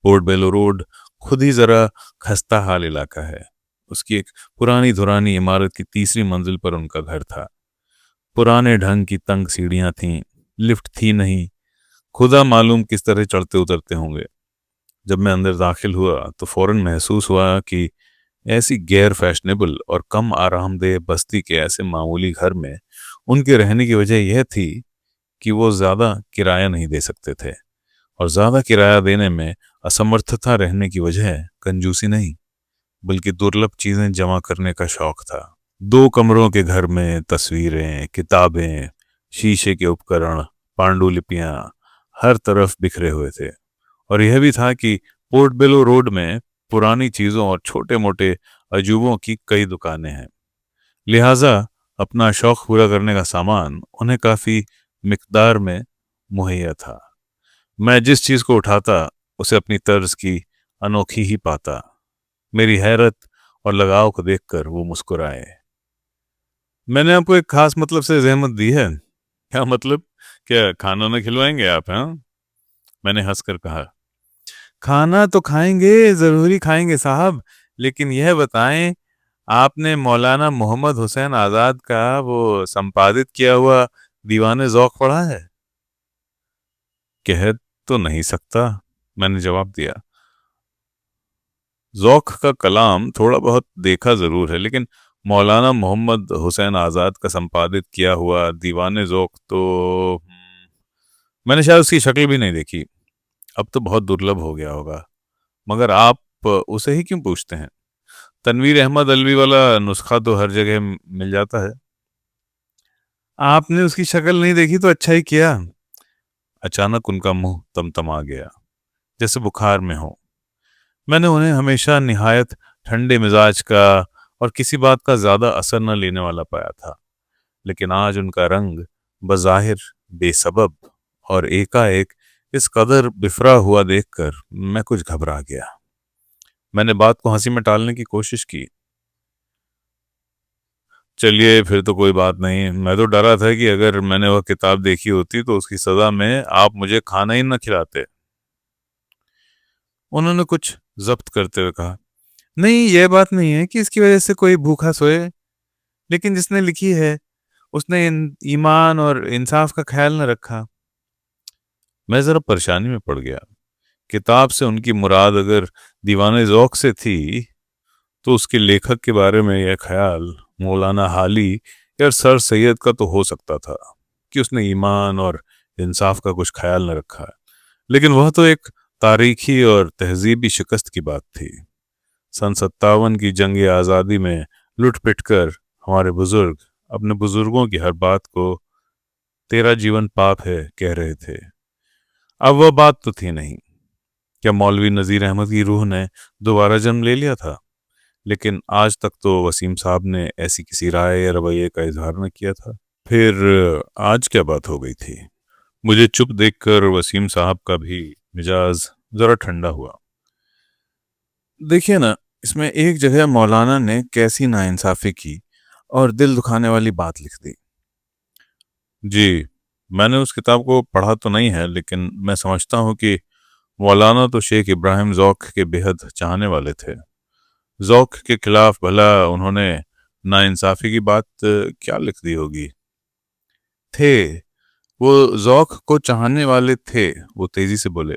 पोर्ट बेलो रोड खुद ही जरा खस्ता हाल इलाका है। उसकी एक पुरानी धुरानी इमारत की तीसरी मंजिल पर उनका घर था। पुराने ढंग की तंग सीढ़ियां थीं, लिफ्ट थी नहीं। खुदा मालूम किस तरह चढ़ते उतरते होंगे। जब मैं अंदर दाखिल हुआ तो फौरन महसूस हुआ कि ऐसी गैर फैशनेबल और कम आरामदेह बस्ती के ऐसे मामूली घर में उनके रहने की वजह यह थी कि वो ज्यादा किराया नहीं दे सकते थे, और ज्यादा किराया देने में असमर्थता रहने की वजह कंजूसी नहीं, बल्कि दुर्लभ चीजें जमा करने का शौक था। 2 कमरों के घर में तस्वीरें, किताबें, शीशे के उपकरण, पांडुलिपियां हर तरफ बिखरे हुए थे। और यह भी था कि पोर्ट बेलो रोड में पुरानी चीजों और छोटे मोटे अजूबों की कई दुकानें हैं। लिहाजा अपना शौक पूरा करने का सामान उन्हें काफी मिकदार में मुहैया था। मैं जिस चीज को उठाता उसे अपनी तर्ज की अनोखी ही पाता। मेरी हैरत और लगाव को देखकर वो मुस्कुराए। मैंने आपको एक खास मतलब से जहमत दी है। क्या मतलब? क्या खाना न खिलवाएंगे आप? हाँ, मैंने हंसकर कहा। खाना तो खाएंगे, जरूरी खाएंगे साहब, लेकिन यह बताएं, आपने मौलाना मोहम्मद हुसैन आजाद का वो संपादित किया हुआ दीवाने ज़ौक़ पढ़ा है? कह तो नहीं सकता, मैंने जवाब दिया। ज़ौक़ का कलाम थोड़ा बहुत देखा ज़रूर है, लेकिन मौलाना मोहम्मद हुसैन आज़ाद का संपादित किया हुआ दीवाने ज़ौक़ तो मैंने शायद उसकी शक्ल भी नहीं देखी। अब तो बहुत दुर्लभ हो गया होगा। मगर आप उसे ही क्यों पूछते हैं? तनवीर अहमद अलवी वाला नुस्खा तो हर जगह मिल जाता है। आपने उसकी शक्ल नहीं देखी तो अच्छा ही किया। अचानक उनका मुंह तमतमा गया, जैसे बुखार में हो। मैंने उन्हें हमेशा निहायत ठंडे मिजाज का और किसी बात का ज्यादा असर न लेने वाला पाया था, लेकिन आज उनका रंग बज़ाहिर बेसबब और एकाएक इस कदर बिफरा हुआ देखकर मैं कुछ घबरा गया। मैंने बात को हंसी में टालने की कोशिश की। चलिए फिर तो कोई बात नहीं, मैं तो डरा था कि अगर मैंने वह किताब देखी होती तो उसकी सजा में आप मुझे खाना ही न खिलाते। उन्होंने कुछ जब्त करते हुए कहा, नहीं, यह बात नहीं है कि इसकी वजह से कोई भूखा सोए, लेकिन जिसने लिखी है उसने ईमान और इंसाफ का ख्याल न रखा। मैं जरा परेशानी में पड़ गया। किताब से उनकी मुराद अगर दीवाने ज़ौक़ से थी, तो उसके लेखक के बारे में यह ख्याल मौलाना हाली या सर सैयद का तो हो सकता था कि उसने ईमान और इंसाफ का कुछ ख्याल न रखा है। लेकिन वह तो एक तारीखी और तहजीबी शिकस्त की बात थी। सन 57 की जंग आज़ादी में लुट पिट कर हमारे बुजुर्ग अपने बुजुर्गों की हर बात को तेरा जीवन पाप है कह रहे थे। अब वह बात तो थी नहीं। क्या मौलवी नज़ीर अहमद की रूह ने दोबारा जन्म ले लिया था? लेकिन आज तक तो वसीम साहब ने ऐसी किसी राय या रवैये का इजहार न किया था। फिर आज क्या बात हो गई थी? मुझे चुप देखकर वसीम साहब का भी मिजाज जरा ठंडा हुआ। देखिए ना, इसमें एक जगह मौलाना ने कैसी नाइंसाफी की और दिल दुखाने वाली बात लिख दी। जी, मैंने उस किताब को पढ़ा तो नहीं है, लेकिन मैं समझता हूँ कि मौलाना तो शेख इब्राहिम ज़ौक़ के बेहद चाहने वाले थे। ज़ौक़ के खिलाफ भला उन्होंने नाइंसाफी की बात क्या लिख दी होगी? थे, वो ज़ौक़ को चाहने वाले थे, वो तेजी से बोले,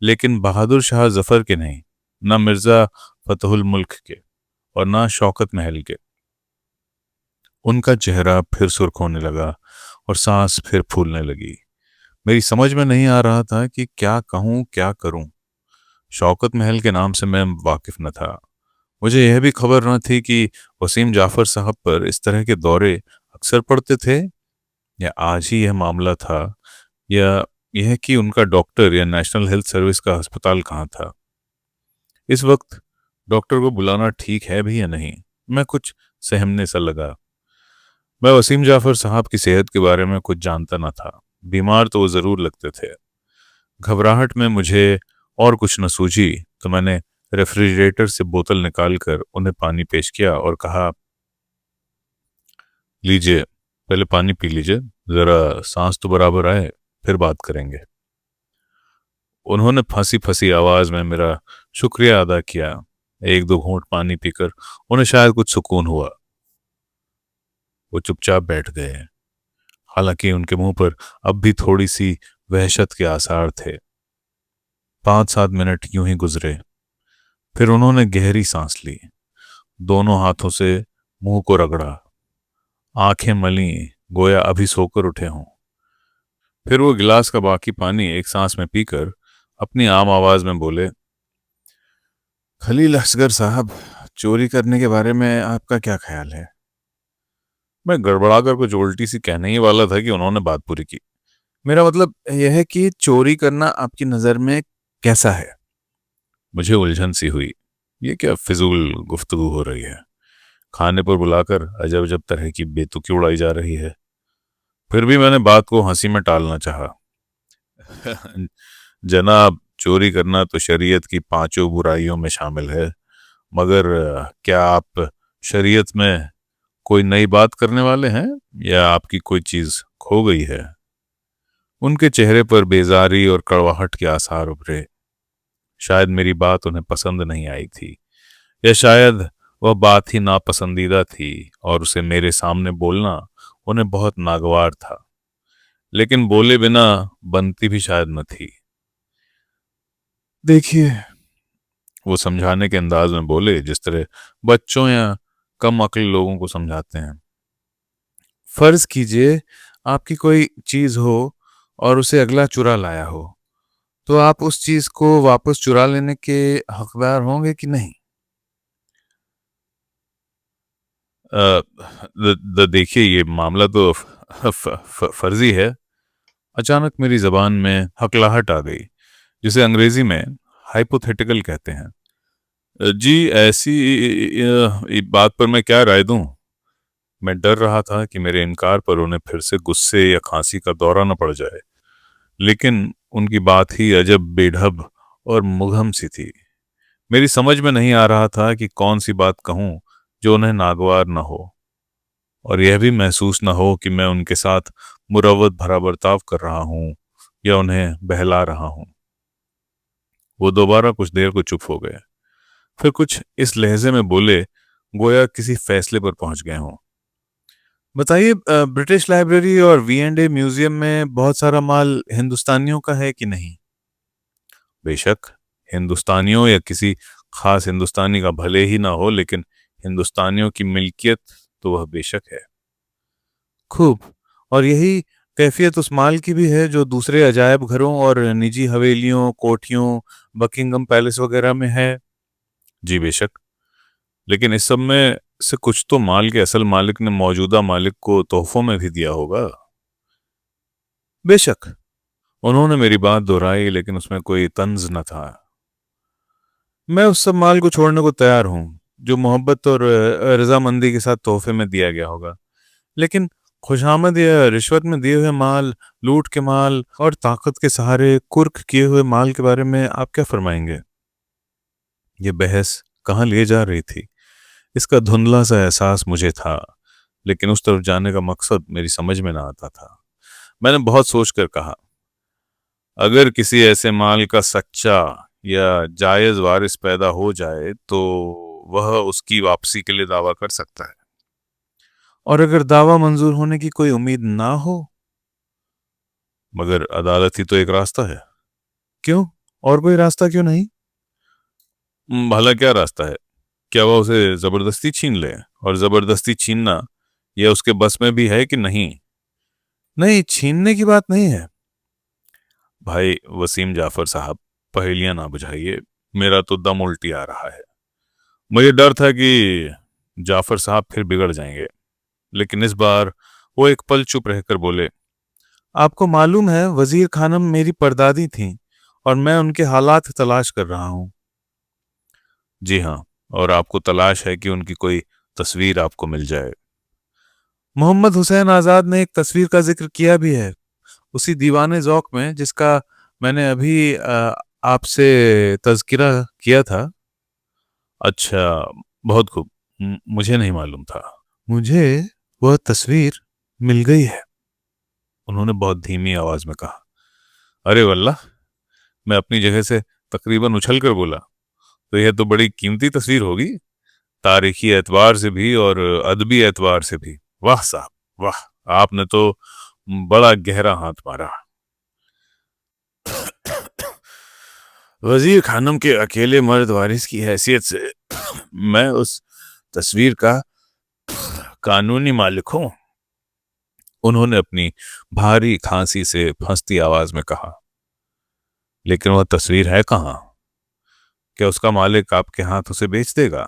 लेकिन बहादुर शाह जफर के नहीं, ना मिर्जा फतहुल मुल्क के और ना शौकत महल के। उनका चेहरा फिर सुर्ख होने लगा और सांस फिर फूलने लगी। मेरी समझ में नहीं आ रहा था कि क्या कहूं क्या करूं। शौकत महल के नाम से मैं वाकिफ न था। मुझे यह भी खबर न थी कि वसीम जाफर साहब पर इस तरह के दौरे अक्सर पड़ते थे, या आज ही यह मामला था, या यह कि उनका डॉक्टर या नेशनल हेल्थ सर्विस का अस्पताल कहाँ था। इस वक्त डॉक्टर को बुलाना ठीक है भी या नहीं, मैं कुछ सहमने सा लगा। मैं वसीम जाफर साहब की सेहत के बारे में कुछ जानता न था। बीमार तो वो जरूर लगते थे। घबराहट में मुझे और कुछ न सूझी तो मैंने रेफ्रिजरेटर से बोतल निकालकर उन्हें पानी पेश किया और कहा, लीजिए, पहले पानी पी लीजिए, जरा सांस तो बराबर आए, फिर बात करेंगे। उन्होंने फंसी फंसी आवाज में मेरा शुक्रिया अदा किया। एक दो घूंट पानी पीकर उन्हें शायद कुछ सुकून हुआ। वो चुपचाप बैठ गए, हालांकि उनके मुंह पर अब भी थोड़ी सी वहशत के आसार थे। 5-7 मिनट यूं ही गुजरे। फिर उन्होंने गहरी सांस ली, दोनों हाथों से मुंह को रगड़ा, आंखें मली, गोया अभी सोकर उठे हों। फिर वो गिलास का बाकी पानी एक सांस में पीकर अपनी आम आवाज में बोले, खलील असगर साहब, चोरी करने के बारे में आपका क्या ख्याल है? मैं गड़बड़ाकर कुछ उल्टी सी कहने ही वाला था कि उन्होंने बात पूरी की। मेरा मतलब यह है कि चोरी करना आपकी नजर में कैसा है? मुझे उलझन सी हुई। ये क्या फिजूल गुफ्तगू हो रही है? खाने पर बुलाकर अजब अजब तरह की बेतुकी उड़ाई जा रही है। फिर भी मैंने बात को हंसी में टालना चाहा। जनाब, चोरी करना तो शरीयत की 5 बुराइयों में शामिल है, मगर क्या आप शरीयत में कोई नई बात करने वाले हैं, या आपकी कोई चीज खो गई है? उनके चेहरे पर बेजारी और कड़वाहट के आसार उभरे। शायद मेरी बात उन्हें पसंद नहीं आई थी, या शायद वह बात ही नापसंदीदा थी और उसे मेरे सामने बोलना उन्हें बहुत नागवार था। लेकिन बोले बिना बनती भी शायद न थी। देखिए, वो समझाने के अंदाज में बोले जिस तरह बच्चों या कम अक्ल लोगों को समझाते हैं। फर्ज कीजिए आपकी कोई चीज हो और उसे अगला चुरा लाया हो, तो आप उस चीज को वापस चुरा लेने के हकदार होंगे कि नहीं? देखिए, ये मामला तो फर्जी है। अचानक मेरी जबान में हकलाहट आ गई, जिसे अंग्रेजी में हाइपोथेटिकल कहते हैं। जी, ऐसी बात पर मैं क्या राय दूं? मैं डर रहा था कि मेरे इनकार पर उन्हें फिर से गुस्से या खांसी का दौरा न पड़ जाए, लेकिन उनकी बात ही अजब बेढब और मुगहम सी थी। मेरी समझ में नहीं आ रहा था कि कौन सी बात कहूं जो उन्हें नागवार न हो, और यह भी महसूस न हो कि मैं उनके साथ मुरवत भरा बर्ताव कर रहा हूं या उन्हें बहला रहा हूं। वो दोबारा कुछ देर को चुप हो गए, फिर कुछ इस लहजे में बोले गोया किसी फैसले पर पहुंच गए हों। बताइए, ब्रिटिश लाइब्रेरी और V&A म्यूजियम में बहुत सारा माल हिंदुस्तानियों का है कि नहीं? बेशक, हिंदुस्तानियों या किसी खास हिंदुस्तानी का भले ही ना हो, लेकिन हिंदुस्तानियों की मिल्कियत तो वह बेशक है। खूब। और यही कैफियत उस माल की भी है जो दूसरे अजायब घरों और निजी हवेलियों, कोठियों, बकिंगम पैलेस वगैरह में है। जी बेशक, लेकिन इस सब में से कुछ तो माल के असल मालिक ने मौजूदा मालिक को तोहफों में भी दिया होगा। बेशक। उन्होंने मेरी बात दोहराई, लेकिन उसमें कोई तंज न था। मैं उस सब माल को छोड़ने को तैयार हूँ जो मोहब्बत और रजामंदी के साथ तोहफे में दिया गया होगा, लेकिन खुशामद या रिश्वत में दिए हुए माल, लूट के माल और ताकत के सहारे कुर्क किए हुए माल के बारे में आप क्या फरमाएंगे? ये बहस कहाँ ले जा रही थी, इसका धुंधला सा एहसास मुझे था, लेकिन उस तरफ जाने का मकसद मेरी समझ में ना आता था। मैंने बहुत सोचकर कहा, अगर किसी ऐसे माल का सच्चा या जायज वारिस पैदा हो जाए तो वह उसकी वापसी के लिए दावा कर सकता है। और अगर दावा मंजूर होने की कोई उम्मीद ना हो? मगर अदालत ही तो एक रास्ता है। क्यों? और कोई रास्ता क्यों नहीं? भला क्या रास्ता है? क्या वह उसे जबरदस्ती छीन ले? और जबरदस्ती छीनना यह उसके बस में भी है कि नहीं? नहीं, छीनने की बात नहीं है। भाई वसीम जाफर साहब, पहेलियां ना बुझाइए। मेरा तो दम उल्टी आ रहा है। मुझे डर था कि जाफर साहब फिर बिगड़ जाएंगे, लेकिन इस बार वो एक पल चुप रहकर बोले, आपको मालूम है वजीर खानम मेरी परदादी थीं और मैं उनके हालात तलाश कर रहा हूँ। जी हाँ, और आपको तलाश है कि उनकी कोई तस्वीर आपको मिल जाए। मोहम्मद हुसैन आजाद ने एक तस्वीर का जिक्र किया भी है उसी दीवाने ज़ौक़ में जिसका मैंने अभी आपसे तज़किरा किया था। अच्छा, बहुत खूब। मुझे नहीं मालूम था। मुझे वह तस्वीर मिल गई है। उन्होंने बहुत धीमी आवाज में कहा। अरे वल्लाह! मैं अपनी जगह से तकरीबन उछल कर बोला, तो यह तो बड़ी कीमती तस्वीर होगी, तारीखी एतबार से भी और अदबी एतबार से भी। वाह साहब, वाह! आपने तो बड़ा गहरा हाथ मारा। वजीर खानम के अकेले मर्द वारिस की हैसियत से मैं उस तस्वीर का कानूनी मालिक हूं। उन्होंने अपनी भारी खांसी से फंसती आवाज में कहा। लेकिन वह तस्वीर है कहाँ? क्या उसका मालिक आपके हाथ उसे बेच देगा?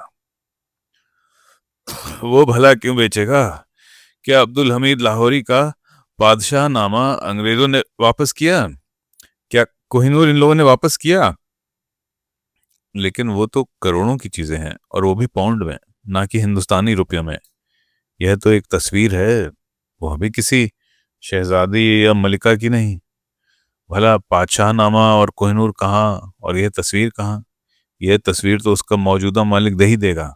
वो भला क्यों बेचेगा? क्या अब्दुल हमीद लाहौरी का बादशाह नामा अंग्रेजों ने वापस किया? क्या कोहिनूर इन लोगों ने वापस किया? लेकिन वो तो करोड़ों की चीजें हैं, और वो भी पाउंड में, ना कि हिंदुस्तानी रुपयों में। यह तो एक तस्वीर है, वह भी किसी शहजादी या मलिका की नहीं। भला पातशाहनामा और कोहिनूर कहाँ और यह तस्वीर कहाँ? यह तस्वीर तो उसका मौजूदा मालिक दे ही देगा,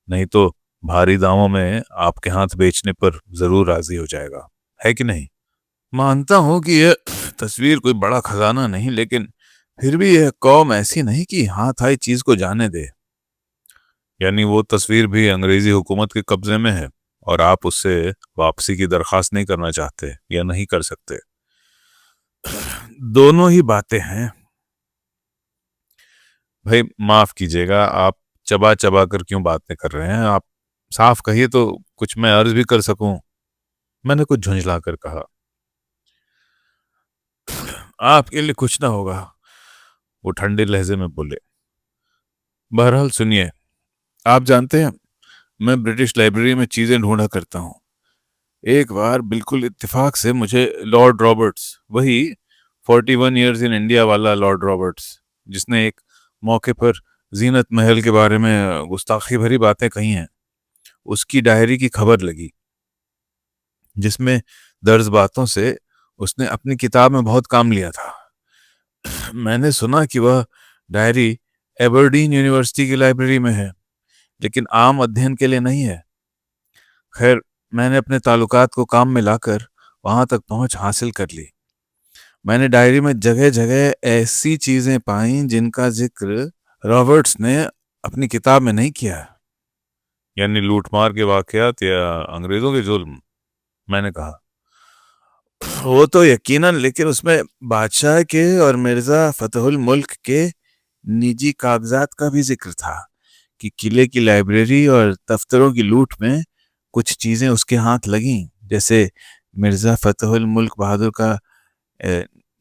नहीं तो भारी दामों में आपके हाथ बेचने पर जरूर राजी हो जाएगा, है कि नहीं? मानता हूं कि यह तस्वीर कोई बड़ा खजाना नहीं, लेकिन फिर भी यह कौम ऐसी नहीं कि हाथ आई चीज को जाने दे। यानी वो तस्वीर भी अंग्रेजी हुकूमत के कब्जे में है, और आप उससे वापसी की दरखास्त नहीं करना चाहते या नहीं कर सकते? दोनों ही बातें हैं। भाई माफ कीजिएगा, आप चबा चबा कर क्यों बातें कर रहे हैं? आप साफ कहिए तो कुछ मैं अर्ज भी कर सकूं। मैंने कुछ झुंझला कर कहा। आपके लिए कुछ ना होगा, वो ठंडे लहजे में बोले। बहरहाल सुनिए, आप जानते हैं मैं ब्रिटिश लाइब्रेरी में चीजें ढूंढा करता हूँ। एक बार बिल्कुल इत्तेफाक से मुझे लॉर्ड रॉबर्ट्स, वही 41 ईयर्स इन इंडिया वाला लॉर्ड रॉबर्ट्स, जिसने एक मौके पर जीनत महल के बारे में गुस्ताखी भरी बातें कही हैं, उसकी डायरी की खबर लगी, जिसमें दर्ज बातों से उसने अपनी किताब में बहुत काम लिया था। मैंने सुना कि वह डायरी एबरडीन यूनिवर्सिटी की लाइब्रेरी में है, लेकिन आम अध्ययन के लिए नहीं है। खैर, मैंने अपने ताल्लुकात को काम में लाकर वहां तक पहुंच हासिल कर ली। मैंने डायरी में जगह जगह ऐसी चीजें पाई जिनका जिक्र रॉबर्ट्स ने अपनी किताब में नहीं किया है। यानी लूटमार के वाकयात या अंग्रेजों के जुल्म? मैंने कहा। वो तो यकीनन, लेकिन उसमें बादशाह के और मिर्जा फतेहुल मुल्क के निजी कागजात का भी जिक्र था कि किले की लाइब्रेरी और दफ्तरों की लूट में कुछ चीजें उसके हाथ लगीं, जैसे मिर्जा फतेहुल मुल्क बहादुर का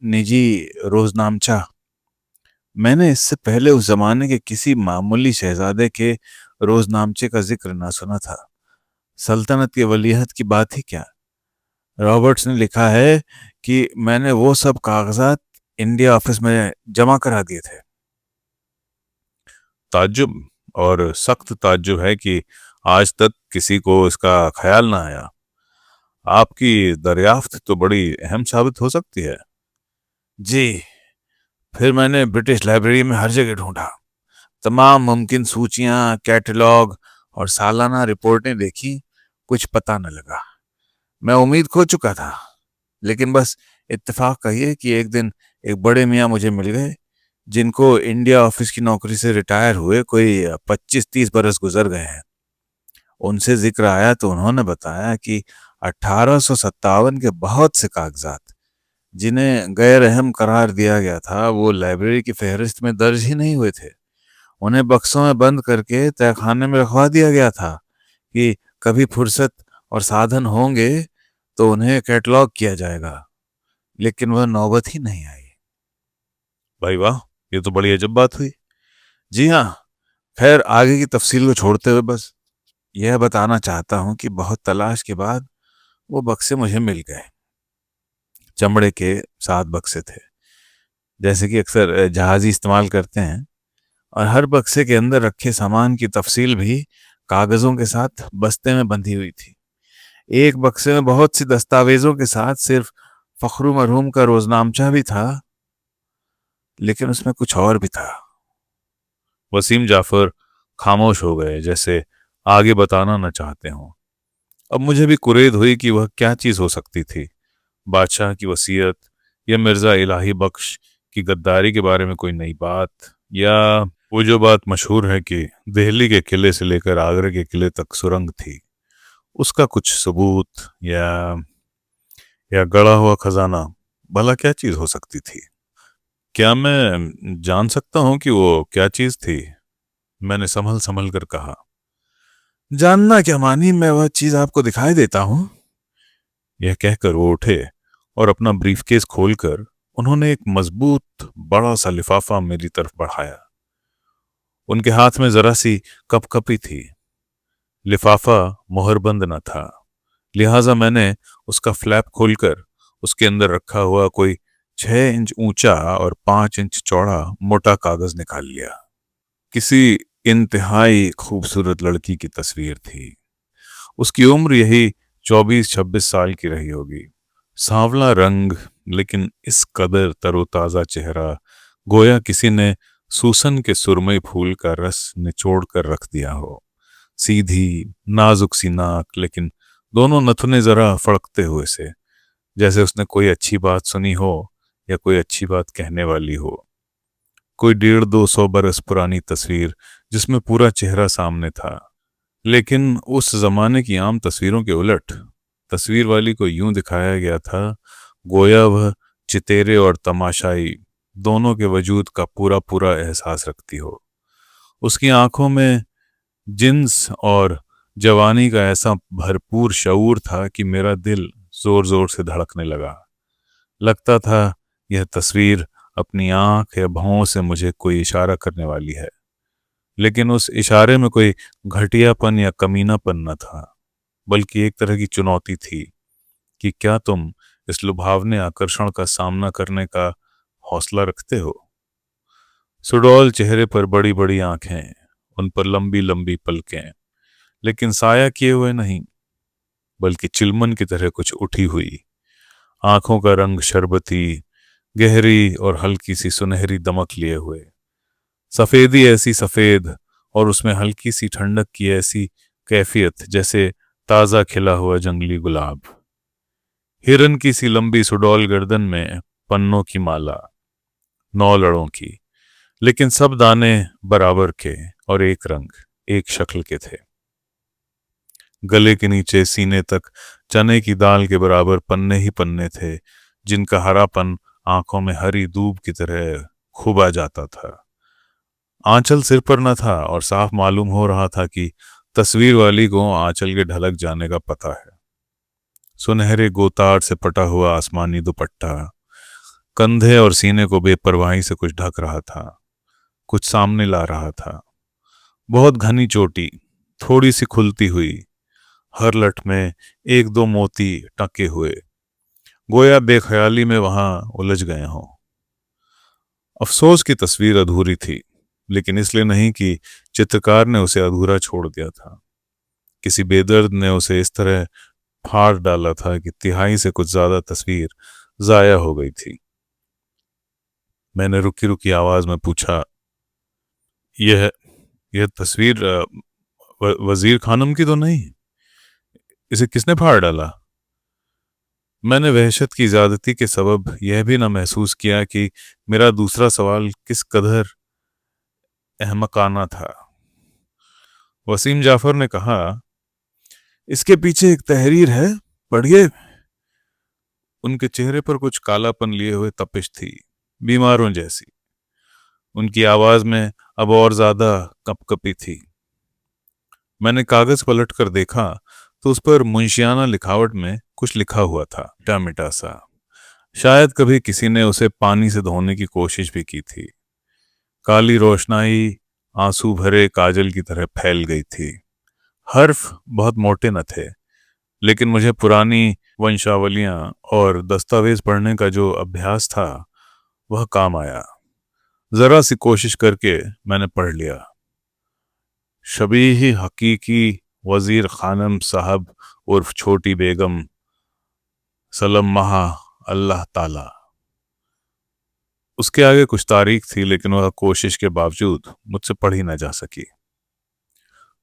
निजी रोजनामचा। मैंने इससे पहले उस जमाने के किसी मामूली शहजादे के रोजनामचे का जिक्र ना सुना था। सल्तनत के वलीअहद की बात ही क्या। रॉबर्ट्स ने लिखा है कि मैंने वो सब कागजात इंडिया ऑफिस में जमा करा दिए थे। ताज्जुब, और सख्त ताज्जुब है कि आज तक किसी को इसका ख्याल ना आया। आपकी दरियाफ्त तो बड़ी अहम साबित हो सकती है। जी, फिर मैंने ब्रिटिश लाइब्रेरी में हर जगह ढूंढा, तमाम मुमकिन सूचियां, कैटलॉग और सालाना रिपोर्टें देखी, कुछ पता न लगा। मैं उम्मीद खो चुका था, लेकिन बस इत्तेफाक कहिए कि एक दिन एक बड़े मियाँ मुझे मिल गए, जिनको इंडिया ऑफिस की नौकरी से रिटायर हुए कोई 25-30 बरस गुजर गए हैं। उनसे जिक्र आया तो उन्होंने बताया कि 1857 के बहुत से कागजात, जिन्हें गैर अहम करार दिया गया था, वो लाइब्रेरी की फहरिस्त में दर्ज ही नहीं हुए थे। उन्हें बक्सों में बंद करके तहखाने में रखवा दिया गया था कि कभी फुर्सत और साधन होंगे तो उन्हें कैटलॉग किया जाएगा, लेकिन वह नौबत ही नहीं आई। भाई वाह, ये तो बड़ी अजब बात हुई। जी हाँ, खैर आगे की तफसील को छोड़ते हुए बस यह बताना चाहता हूँ कि बहुत तलाश के बाद वो बक्से मुझे मिल गए। चमड़े के 7 बक्से थे, जैसे कि अक्सर जहाजी इस्तेमाल करते हैं, और हर बक्से के अंदर रखे सामान की तफसील भी कागजों के साथ बस्ते में बंधी हुई थी। एक बक्से में बहुत सी दस्तावेजों के साथ सिर्फ फखरू मरहूम का रोजनामचा भी था, लेकिन उसमें कुछ और भी था। वसीम जाफर खामोश हो गए, जैसे आगे बताना न चाहते हों। अब मुझे भी कुरेद हुई कि वह क्या चीज हो सकती थी। बादशाह की वसीयत, या मिर्जा इलाही बख्श की गद्दारी के बारे में कोई नई बात, या वो जो बात मशहूर है कि दिल्ली के किले से लेकर आगरा के किले तक सुरंग थी, उसका कुछ सबूत, या गड़ा हुआ खजाना। भला क्या चीज हो सकती थी? क्या मैं जान सकता हूं कि वो क्या चीज थी? मैंने संभल संभल कर कहा। जानना क्या मानी, मैं वह चीज आपको दिखाई देता हूँ। यह कहकर वो उठे और अपना ब्रीफकेस खोलकर उन्होंने एक मजबूत बड़ा सा लिफाफा मेरी तरफ बढ़ाया। उनके हाथ में जरा सी कपकपी थी। लिफाफा मोहरबंद न था, लिहाजा मैंने उसका फ्लैप खोलकर उसके अंदर रखा हुआ कोई 6 इंच ऊंचा और 5 इंच चौड़ा मोटा कागज निकाल लिया। किसी इंतहाई खूबसूरत लड़की की तस्वीर थी। उसकी उम्र यही 24-26 साल की रही होगी। सांवला रंग, लेकिन इस कदर तरोताजा चेहरा, गोया किसी ने सूसन के सुरमई फूल का रस निचोड़ कर रख दिया हो। सीधी नाजुक सी नाक, लेकिन दोनों नथुने जरा फड़कते हुए से, जैसे उसने कोई अच्छी बात सुनी हो या कोई अच्छी बात कहने वाली हो। कोई 150-200 बरस पुरानी तस्वीर जिसमें पूरा चेहरा सामने था, लेकिन उस जमाने की आम तस्वीरों के उलट तस्वीर वाली को यूं दिखाया गया था गोया वह चितेरे और तमाशाई दोनों के वजूद का पूरा पूरा एहसास रखती हो। उसकी आंखों में जिन्स और जवानी का ऐसा भरपूर शऊर था कि मेरा दिल जोर जोर से धड़कने लगा। लगता था यह तस्वीर अपनी आंख या भौं से मुझे कोई इशारा करने वाली है, लेकिन उस इशारे में कोई घटियापन या कमीनापन न था, बल्कि एक तरह की चुनौती थी कि क्या तुम इस लुभावने आकर्षण का सामना करने का हौसला रखते हो। सुडौल चेहरे पर बड़ी बड़ी आंखें, उन पर लंबी लंबी पलकें, लेकिन साया किए हुए नहीं, बल्कि चिलमन की तरह कुछ उठी हुई। आंखों का रंग शरबती, गहरी और हल्की सी सुनहरी दमक लिए हुए। सफेदी ऐसी सफेद और उसमें हल्की सी ठंडक की ऐसी कैफियत जैसे ताजा खिला हुआ जंगली गुलाब। हिरन की सी लंबी सुडौल गर्दन में पन्नों की माला, 9 लड़ों की, लेकिन सब दाने बराबर के और एक रंग, एक शक्ल के थे। गले के नीचे सीने तक चने की दाल के बराबर पन्ने ही पन्ने थे, जिनका हरापन आंखों में हरी दूब की तरह खुबा जाता था। आंचल सिर पर न था और साफ मालूम हो रहा था कि तस्वीर वाली को आंचल के ढलक जाने का पता है। सुनहरे गोतार से पटा हुआ आसमानी दुपट्टा कंधे और सीने को बेपरवाही से कुछ ढक रहा था, कुछ सामने ला रहा था। बहुत घनी चोटी, थोड़ी सी खुलती हुई, हर लट में 1-2 मोती टके हुए, गोया बेख्याली में वहां उलझ गए हों। अफसोस की तस्वीर अधूरी थी, लेकिन इसलिए नहीं कि चित्रकार ने उसे अधूरा छोड़ दिया था। किसी बेदर्द ने उसे इस तरह फाड़ डाला था कि तिहाई से कुछ ज्यादा तस्वीर जाया हो गई थी। मैंने रुकी रुकी आवाज में पूछा, यह यह तस्वीर वजीर खानम की तो नहीं? इसे किसने फाड़ डाला? मैंने वहशत की ज्यादती के सबब यह भी न महसूस किया कि मेरा दूसरा सवाल किस कदर अहमकाना था। वसीम जाफर ने कहा, इसके पीछे एक तहरीर है, पढ़िए। उनके चेहरे पर कुछ कालापन लिए हुए तपिश थी, बीमारों जैसी। उनकी आवाज में अब और ज्यादा कपकपी थी। मैंने कागज पलट कर देखा तो उस पर मुंशियाना लिखावट में कुछ लिखा हुआ था, मिटा सा। शायद कभी किसी ने उसे पानी से धोने की कोशिश भी की थी। काली रोशनाई आंसू भरे काजल की तरह फैल गई थी। हर्फ बहुत मोटे न थे, लेकिन मुझे पुरानी वंशावलियां और दस्तावेज पढ़ने का जो अभ्यास था वह काम आया। जरा सी कोशिश करके मैंने पढ़ लिया। शबीही हकीकी वजीर खानम साहब उर्फ छोटी बेगम सलम महा अल्लाह ताला। उसके आगे कुछ तारीख थी, लेकिन वह कोशिश के बावजूद मुझसे पढ़ी न जा सकी।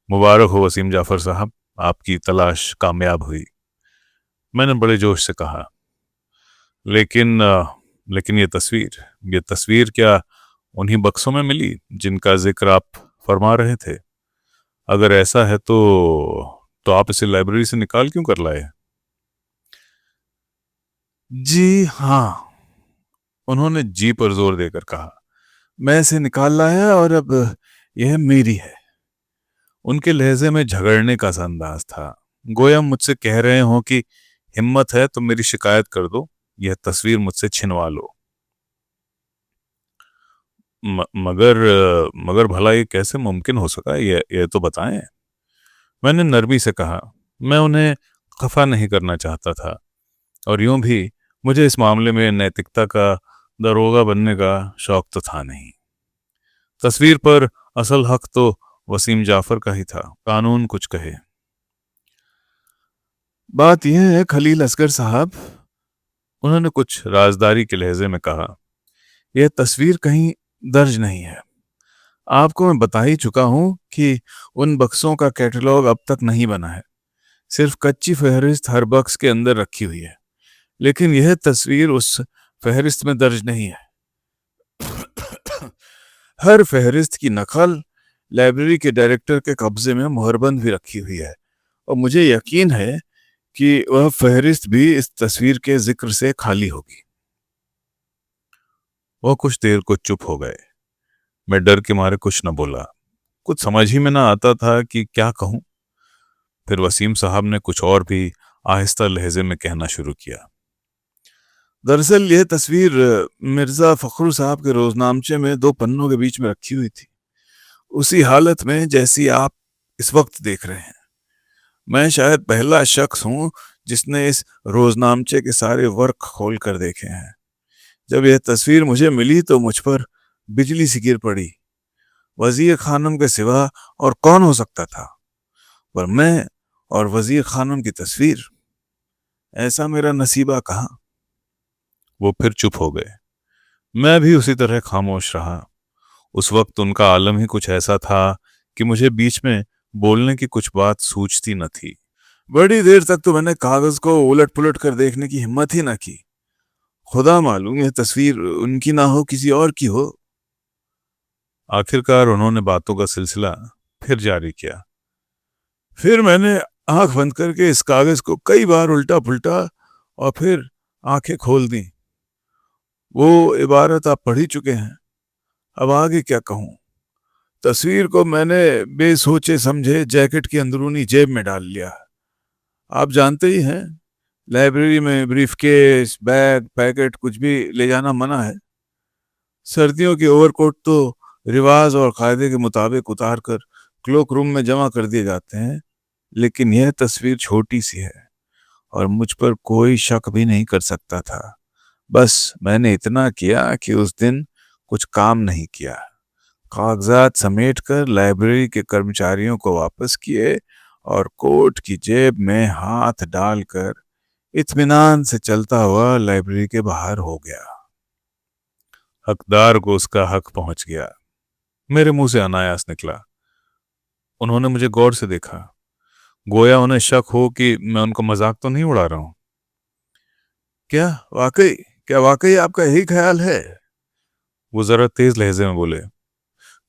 मुबारक हो वसीम जाफर साहब, आपकी तलाश कामयाब हुई, मैंने बड़े जोश से कहा। लेकिन ये तस्वीर क्या उन्हीं बक्सों में मिली जिनका जिक्र आप फरमा रहे थे? अगर ऐसा है तो आप इसे लाइब्रेरी से निकाल क्यों कर लाए? जी हाँ, उन्होंने जी पर जोर देकर कहा। मैं इसे निकाल लाया और अब यह मेरी है। उनके लहजे में झगड़ने का सा अंदाज था, गोया मुझसे कह रहे हो कि हिम्मत है तो मेरी शिकायत कर दो, यह तस्वीर मुझसे छिनवा लो। मगर भला ये कैसे मुमकिन हो सका, ये तो बताएं। मैंने नरमी से कहा। मैं उन्हें खफा नहीं करना चाहता था, और यूं भी मुझे इस मामले में नैतिकता का दरोगा बनने का शौक तो था नहीं। तस्वीर पर असल हक तो वसीम जाफर का ही था, कानून कुछ कहे। बात यह है खलील असगर साहब, उन्होंने कुछ राजदारी के लहजे में कहा, यह तस्वीर कहीं दर्ज नहीं है। आपको मैं बता ही चुका हूं कि उन बक्सों का कैटलॉग अब तक नहीं बना है। सिर्फ कच्ची फहरिस्त हर बक्स के अंदर रखी हुई है, लेकिन यह तस्वीर उस फहरिस्त में दर्ज नहीं है। हर फहरिस्त की नकल लाइब्रेरी के डायरेक्टर के कब्जे में मुहरबंद भी रखी हुई है, और मुझे यकीन है कि वह फहरिस्त भी इस तस्वीर के जिक्र से खाली होगी। वह कुछ देर को चुप हो गए। मैं डर के मारे कुछ न बोला। कुछ समझ ही में ना आता था कि क्या कहूं। फिर वसीम साहब ने कुछ और भी आहिस्ता लहजे में कहना शुरू किया। दरअसल यह तस्वीर मिर्जा फखरू साहब के रोजनामचे में 2 पन्नों के बीच में रखी हुई थी, उसी हालत में जैसी आप इस वक्त देख रहे हैं। मैं शायद पहला शख्स हूं जिसने इस रोजनामचे के सारे वर्क खोल कर देखे हैं। जब यह तस्वीर मुझे मिली तो मुझ पर बिजली सी गिर पड़ी। वजीर खानम के सिवा और कौन हो सकता था, पर मैं और वजीर खानम की तस्वीर, ऐसा मेरा नसीबा कहाँ। वो फिर चुप हो गए। मैं भी उसी तरह खामोश रहा। उस वक्त उनका आलम ही कुछ ऐसा था कि मुझे बीच में बोलने की कुछ बात सूझती न थी। बड़ी देर तक तो मैंने कागज को उलट पुलट कर देखने की हिम्मत ही ना की। खुदा मालूम यह तस्वीर उनकी ना हो, किसी और की हो। आखिरकार उन्होंने बातों का सिलसिला फिर जारी किया। फिर मैंने आंख बंद करके इस कागज को कई बार उल्टा पुल्टा और फिर आंखें खोल दी। वो इबारत आप पढ़ ही चुके हैं, अब आगे क्या कहूं। तस्वीर को मैंने बेसोचे समझे जैकेट की अंदरूनी जेब में डाल लिया। आप जानते ही हैं, लाइब्रेरी में ब्रीफकेस, बैग, पैकेट कुछ भी ले जाना मना है। सर्दियों की ओवरकोट तो रिवाज और कायदे के मुताबिक उतार कर क्लोक रूम में जमा कर दिए जाते हैं, लेकिन यह तस्वीर छोटी सी है और मुझ पर कोई शक भी नहीं कर सकता था। बस मैंने इतना किया कि उस दिन कुछ काम नहीं किया। कागजात समेटकर लाइब्रेरी के कर्मचारियों को वापस किए और कोट की जेब में हाथ डालकर इत्मीनान से चलता हुआ लाइब्रेरी के बाहर हो गया। हकदार को उसका हक पहुंच गया, मेरे मुंह से अनायास निकला। उन्होंने मुझे गौर से देखा, गोया उन्हें शक हो कि मैं उनको मजाक तो नहीं उड़ा रहा हूं। क्या वाकई क्या वाकई आपका यही ख्याल है? वो जरा तेज लहजे में बोले।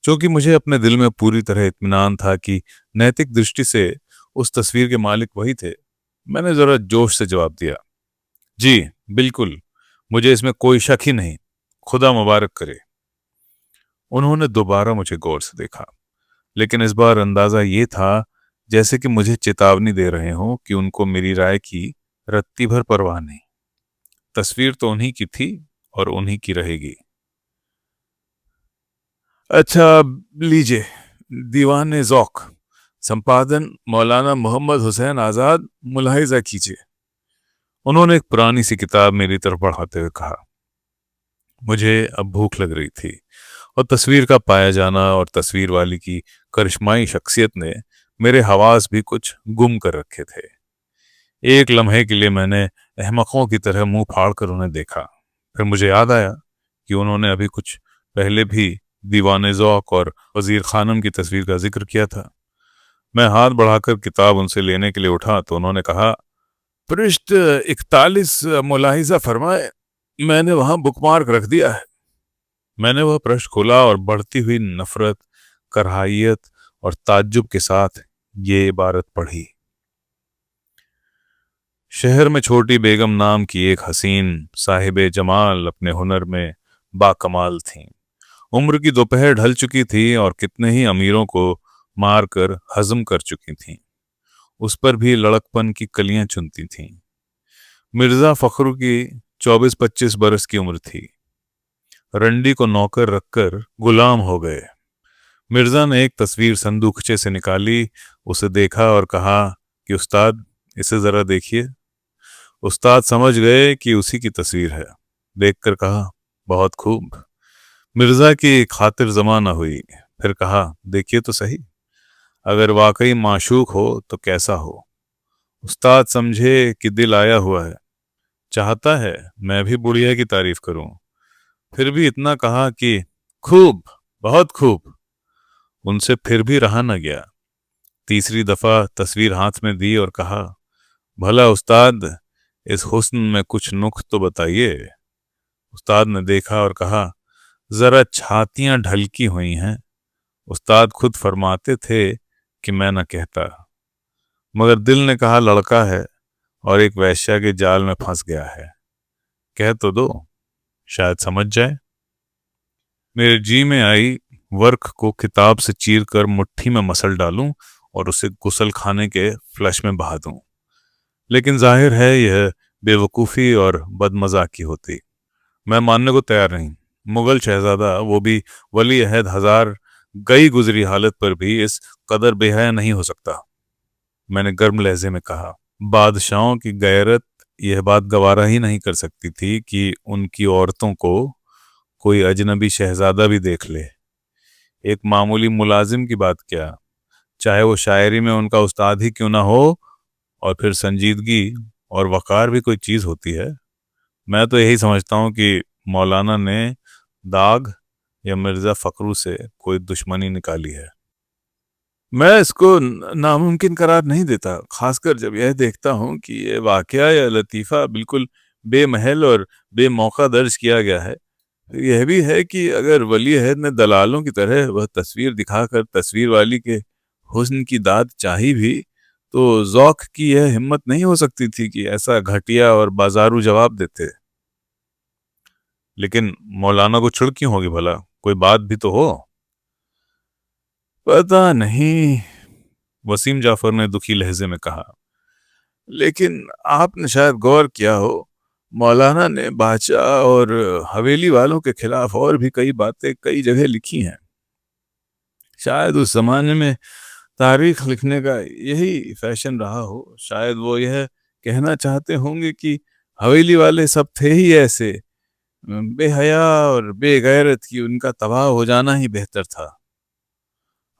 क्योंकि मुझे अपने दिल में पूरी तरह इत्मीनान था कि नैतिक दृष्टि से उस तस्वीर के मालिक वही थे, मैंने जरा जोश से जवाब दिया, जी बिल्कुल, मुझे इसमें कोई शक ही नहीं, खुदा मुबारक करे। उन्होंने दोबारा मुझे गौर से देखा, लेकिन इस बार अंदाजा ये था जैसे कि मुझे चेतावनी दे रहे हों कि उनको मेरी राय की रत्ती भर परवाह नहीं। तस्वीर तो उन्हीं की थी और उन्हीं की रहेगी। अच्छा, लीजिए, दीवान ज़ौक, संपादन मौलाना मोहम्मद हुसैन आजाद, मुलाहिजा कीजिए। उन्होंने एक पुरानी सी किताब मेरी तरफ बढ़ाते हुए कहा। मुझे अब भूख लग रही थी और तस्वीर का पाया जाना और तस्वीर वाली की करिश्माई शख्सियत ने मेरे हवास भी कुछ गुम कर रखे थे। एक लम्हे के लिए मैंने अहमकों की तरह मुंह फाड़ कर उन्हें देखा। फिर मुझे याद आया कि उन्होंने अभी कुछ पहले भी दीवाने ज़ौक और वजीर खानम की तस्वीर का जिक्र किया था। मैं हाथ बढ़ाकर किताब उनसे लेने के लिए उठा तो उन्होंने कहा, पृष्ठ 41 मुलाहिजा फरमाए, मैंने वहां बुकमार्क रख दिया है। मैंने वह पृष्ठ खोला और बढ़ती हुई नफरत, कराहियत और ताज्जुब के साथ ये इबारत पढ़ी। शहर में छोटी बेगम नाम की एक हसीन साहिबे जमाल अपने हुनर में बाकमाल थीं। उम्र की दोपहर ढल चुकी थी और कितने ही अमीरों को मारकर हजम कर चुकी थीं। उस पर भी लड़कपन की कलियां चुनती थीं। मिर्जा फखरू की 24-25 बरस की उम्र थी। रंडी को नौकर रखकर गुलाम हो गए। मिर्जा ने एक तस्वीर संदूकचे से निकाली, उसे देखा और कहा कि उस्ताद, इसे जरा देखिए। उस्ताद समझ गए कि उसी की तस्वीर है। देखकर कहा, बहुत खूब। मिर्जा की खातिर जमा न हुई। फिर कहा, देखिए तो सही, अगर वाकई माशूक हो तो कैसा हो। उस्ताद समझे कि दिल आया हुआ है, चाहता है मैं भी बुढ़िया की तारीफ करूं। फिर भी इतना कहा कि खूब, बहुत खूब। उनसे फिर भी रहा न गया। तीसरी दफा तस्वीर हाथ में दी और कहा, भला उस्ताद, इस हुस्न में कुछ नुक्स तो बताइए। उस्ताद ने देखा और कहा, जरा छातियां ढलकी हुई हैं। उस्ताद खुद फरमाते थे कि मैं न कहता, मगर दिल ने कहा लड़का है और एक वैश्या के जाल में फंस गया है, कह तो दो, शायद समझ जाए। मेरे जी में आई वर्क को किताब से चीर कर मुट्ठी में मसल डालूं और उसे गुसल खाने के फ्लश में बहा दूं, लेकिन जाहिर है यह बेवकूफ़ी और बदमजाकी होती। मैं मानने को तैयार नहीं। मुगल शहजादा, वो भी वली अहद हजार, गई गुजरी हालत पर भी इस कदर बेहया नहीं हो सकता, मैंने गर्म लहजे में कहा। बादशाहों की गैरत यह बात गवारा ही नहीं कर सकती थी कि उनकी औरतों को कोई अजनबी शहजादा भी देख ले। एक मामूली मुलाजिम की बात क्या, चाहे वो शायरी में उनका उस्ताद ही क्यों ना हो। और फिर संजीदगी और वकार भी कोई चीज होती है। मैं तो यही समझता हूँ कि मौलाना ने दाग या मिर्जा फखरू से कोई दुश्मनी निकाली है। मैं इसको नामुमकिन करार नहीं देता, खासकर जब यह देखता हूँ कि ये वाकया या लतीफ़ा बिल्कुल बेमहल और बेमौका दर्ज किया गया है। यह भी है कि अगर वली अहद ने दलालों की तरह वह तस्वीर दिखाकर तस्वीर वाली के हुस्न की दाद चाही भी, तो ज़ौक़ की यह हिम्मत नहीं हो सकती थी कि ऐसा घटिया और बाजारू जवाब देते। लेकिन मौलाना को चिढ़ क्यों होगी भला? कोई बात भी तो हो। पता नहीं, वसीम जाफर ने दुखी लहजे में कहा। लेकिन आपने शायद गौर किया हो, मौलाना ने बादशाह और हवेली वालों के खिलाफ और भी कई बातें कई जगह लिखी हैं। शायद उस जमाने में तारीख लिखने का यही फैशन रहा हो। शायद वो यह कहना चाहते होंगे कि हवेली वाले सब थे ही ऐसे बेहया और बेगैरत कि उनका तबाह हो जाना ही बेहतर था।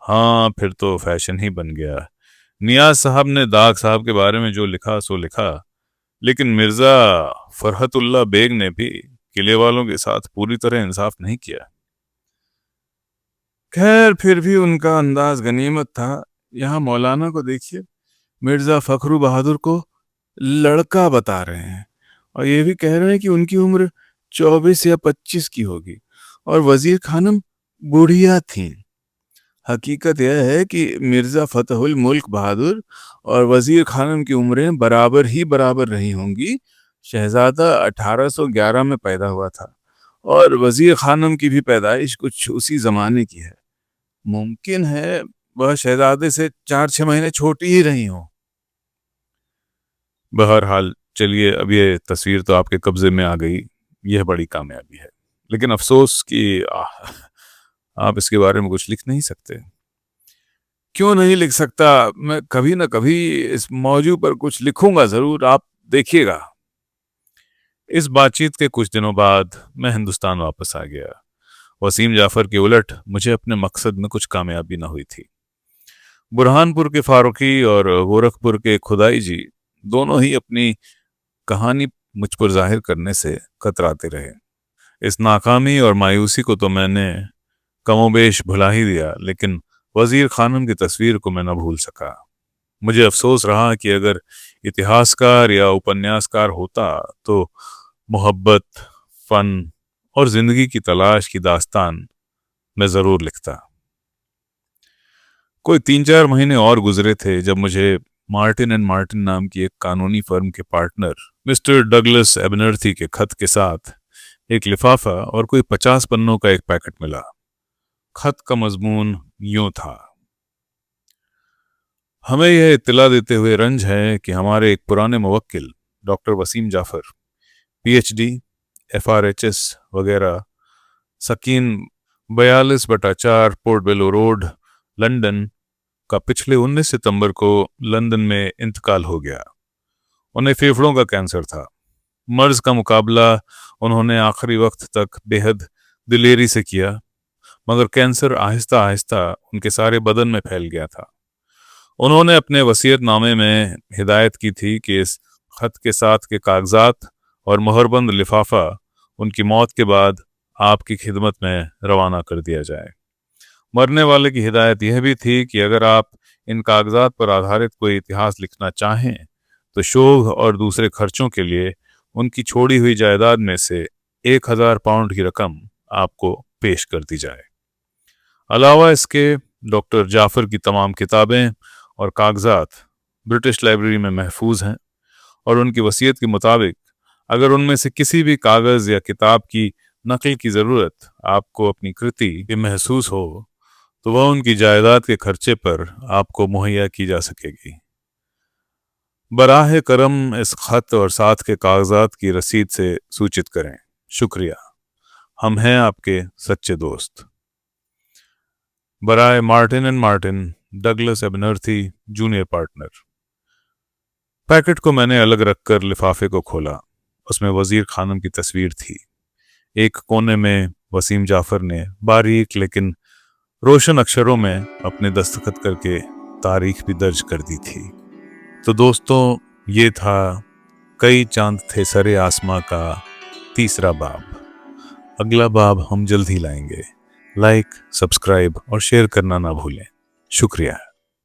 हाँ, फिर तो फैशन ही बन गया। नियाज साहब ने दाग साहब के बारे में जो लिखा सो लिखा, लेकिन मिर्जा फरहतुल्लाह बेग ने भी किले वालों के साथ पूरी तरह इंसाफ नहीं किया। खैर, फिर भी उनका अंदाज गनीमत था। यहाँ मौलाना को देखिए, मिर्जा फखरू बहादुर को लड़का बता रहे हैं और ये भी कह रहे हैं कि उनकी उम्र 24 या 25 की होगी और वजीर खानम बुढ़िया थीं। हकीकत यह है कि मिर्जा फतहुल मुल्क बहादुर और वजीर खानम की उम्रें बराबर ही बराबर रही होंगी। शहजादा 1811 में पैदा हुआ था और वजीर खानम की भी पैदाइश कुछ उसी जमाने की है। मुमकिन है वह शहजादे से 4-6 महीने छोटी ही रही हो। बहरहाल चलिए, अब ये तस्वीर तो आपके कब्जे में आ गई, यह बड़ी कामयाबी है। लेकिन अफसोस कि आप इसके बारे में कुछ लिख नहीं सकते। क्यों नहीं लिख सकता? मैं कभी ना कभी इस मौजू पर कुछ लिखूंगा जरूर, आप देखिएगा। इस बातचीत के कुछ दिनों बाद मैं हिंदुस्तान वापस आ गया। वसीम जाफर के उलट मुझे अपने मकसद में कुछ कामयाबी न हुई थी। बुरहानपुर के फारूकी और गोरखपुर के खुदाई जी दोनों ही अपनी कहानी मुझ पर जाहिर करने से कतराते रहे। इस नाकामी और मायूसी को तो मैंने कमोबेश भुला ही दिया, लेकिन वजीर खानम की तस्वीर को मैं न भूल सका। मुझे अफसोस रहा कि अगर इतिहासकार या उपन्यासकार होता तो मोहब्बत, फन और जिंदगी की तलाश की दास्तान मैं जरूर लिखता। कोई 3-4 महीने और गुजरे थे जब मुझे मार्टिन एंड मार्टिन नाम की एक कानूनी फर्म के पार्टनर मिस्टर डगलस एबनर्थी के खत के साथ एक लिफाफा और कोई 50 पन्नों का एक पैकेट मिला। खत का मजमून यूं था। हमें यह इत्तला देते हुए रंज है कि हमारे एक पुराने मुवक्किल डॉक्टर वसीम जाफर, पीएचडी, एफआरएचएस वगैरह, सकीन 42/4 पोर्ट बेलो रोड, लंदन का पिछले 19 सितंबर को लंदन में इंतकाल हो गया। उन्हें फेफड़ों का कैंसर था। मर्ज का मुकाबला उन्होंने आखिरी वक्त तक बेहद दिलेरी से किया, मगर कैंसर आहिस्ता आहिस्ता उनके सारे बदन में फैल गया था। उन्होंने अपने वसीयतनामे में हिदायत की थी कि इस खत के साथ के कागजात और मोहरबंद लिफाफा उनकी मौत के बाद आपकी खिदमत में रवाना कर दिया जाए। मरने वाले की हिदायत यह भी थी कि अगर आप इन कागजात पर आधारित कोई इतिहास लिखना चाहें तो शोध और दूसरे खर्चों के लिए उनकी छोड़ी हुई जायदाद में से 1000 पाउंड की रकम आपको पेश कर दी जाए। अलावा इसके डॉक्टर जाफर की तमाम किताबें और कागजात ब्रिटिश लाइब्रेरी में महफूज हैं और उनकी वसीयत के मुताबिक अगर उनमें से किसी भी कागज़ या किताब की नकल की जरूरत आपको अपनी कृति के महसूस हो तो वह उनकी जायदाद के खर्चे पर आपको मुहैया की जा सकेगी। बराह करम इस खत और साथ के कागजात की रसीद से सूचित करें। शुक्रिया। हम हैं आपके सच्चे दोस्त। बराए Martin and Martin, Douglas Abernethy, junior partner. Packet को मैंने अलग रखकर लिफाफे को खोला। उसमें वजीर खानम की तस्वीर थी। एक कोने में वसीम जाफर ने बारीक लेकिन रोशन अक्षरों में अपने दस्तखत करके तारीख भी दर्ज कर दी थी। तो दोस्तों, ये था कई चांद थे सरे आसमां का तीसरा बाब। अगला बाब हम जल्द ही लाएंगे। लाइक, सब्सक्राइब और शेयर करना ना भूलें। शुक्रिया।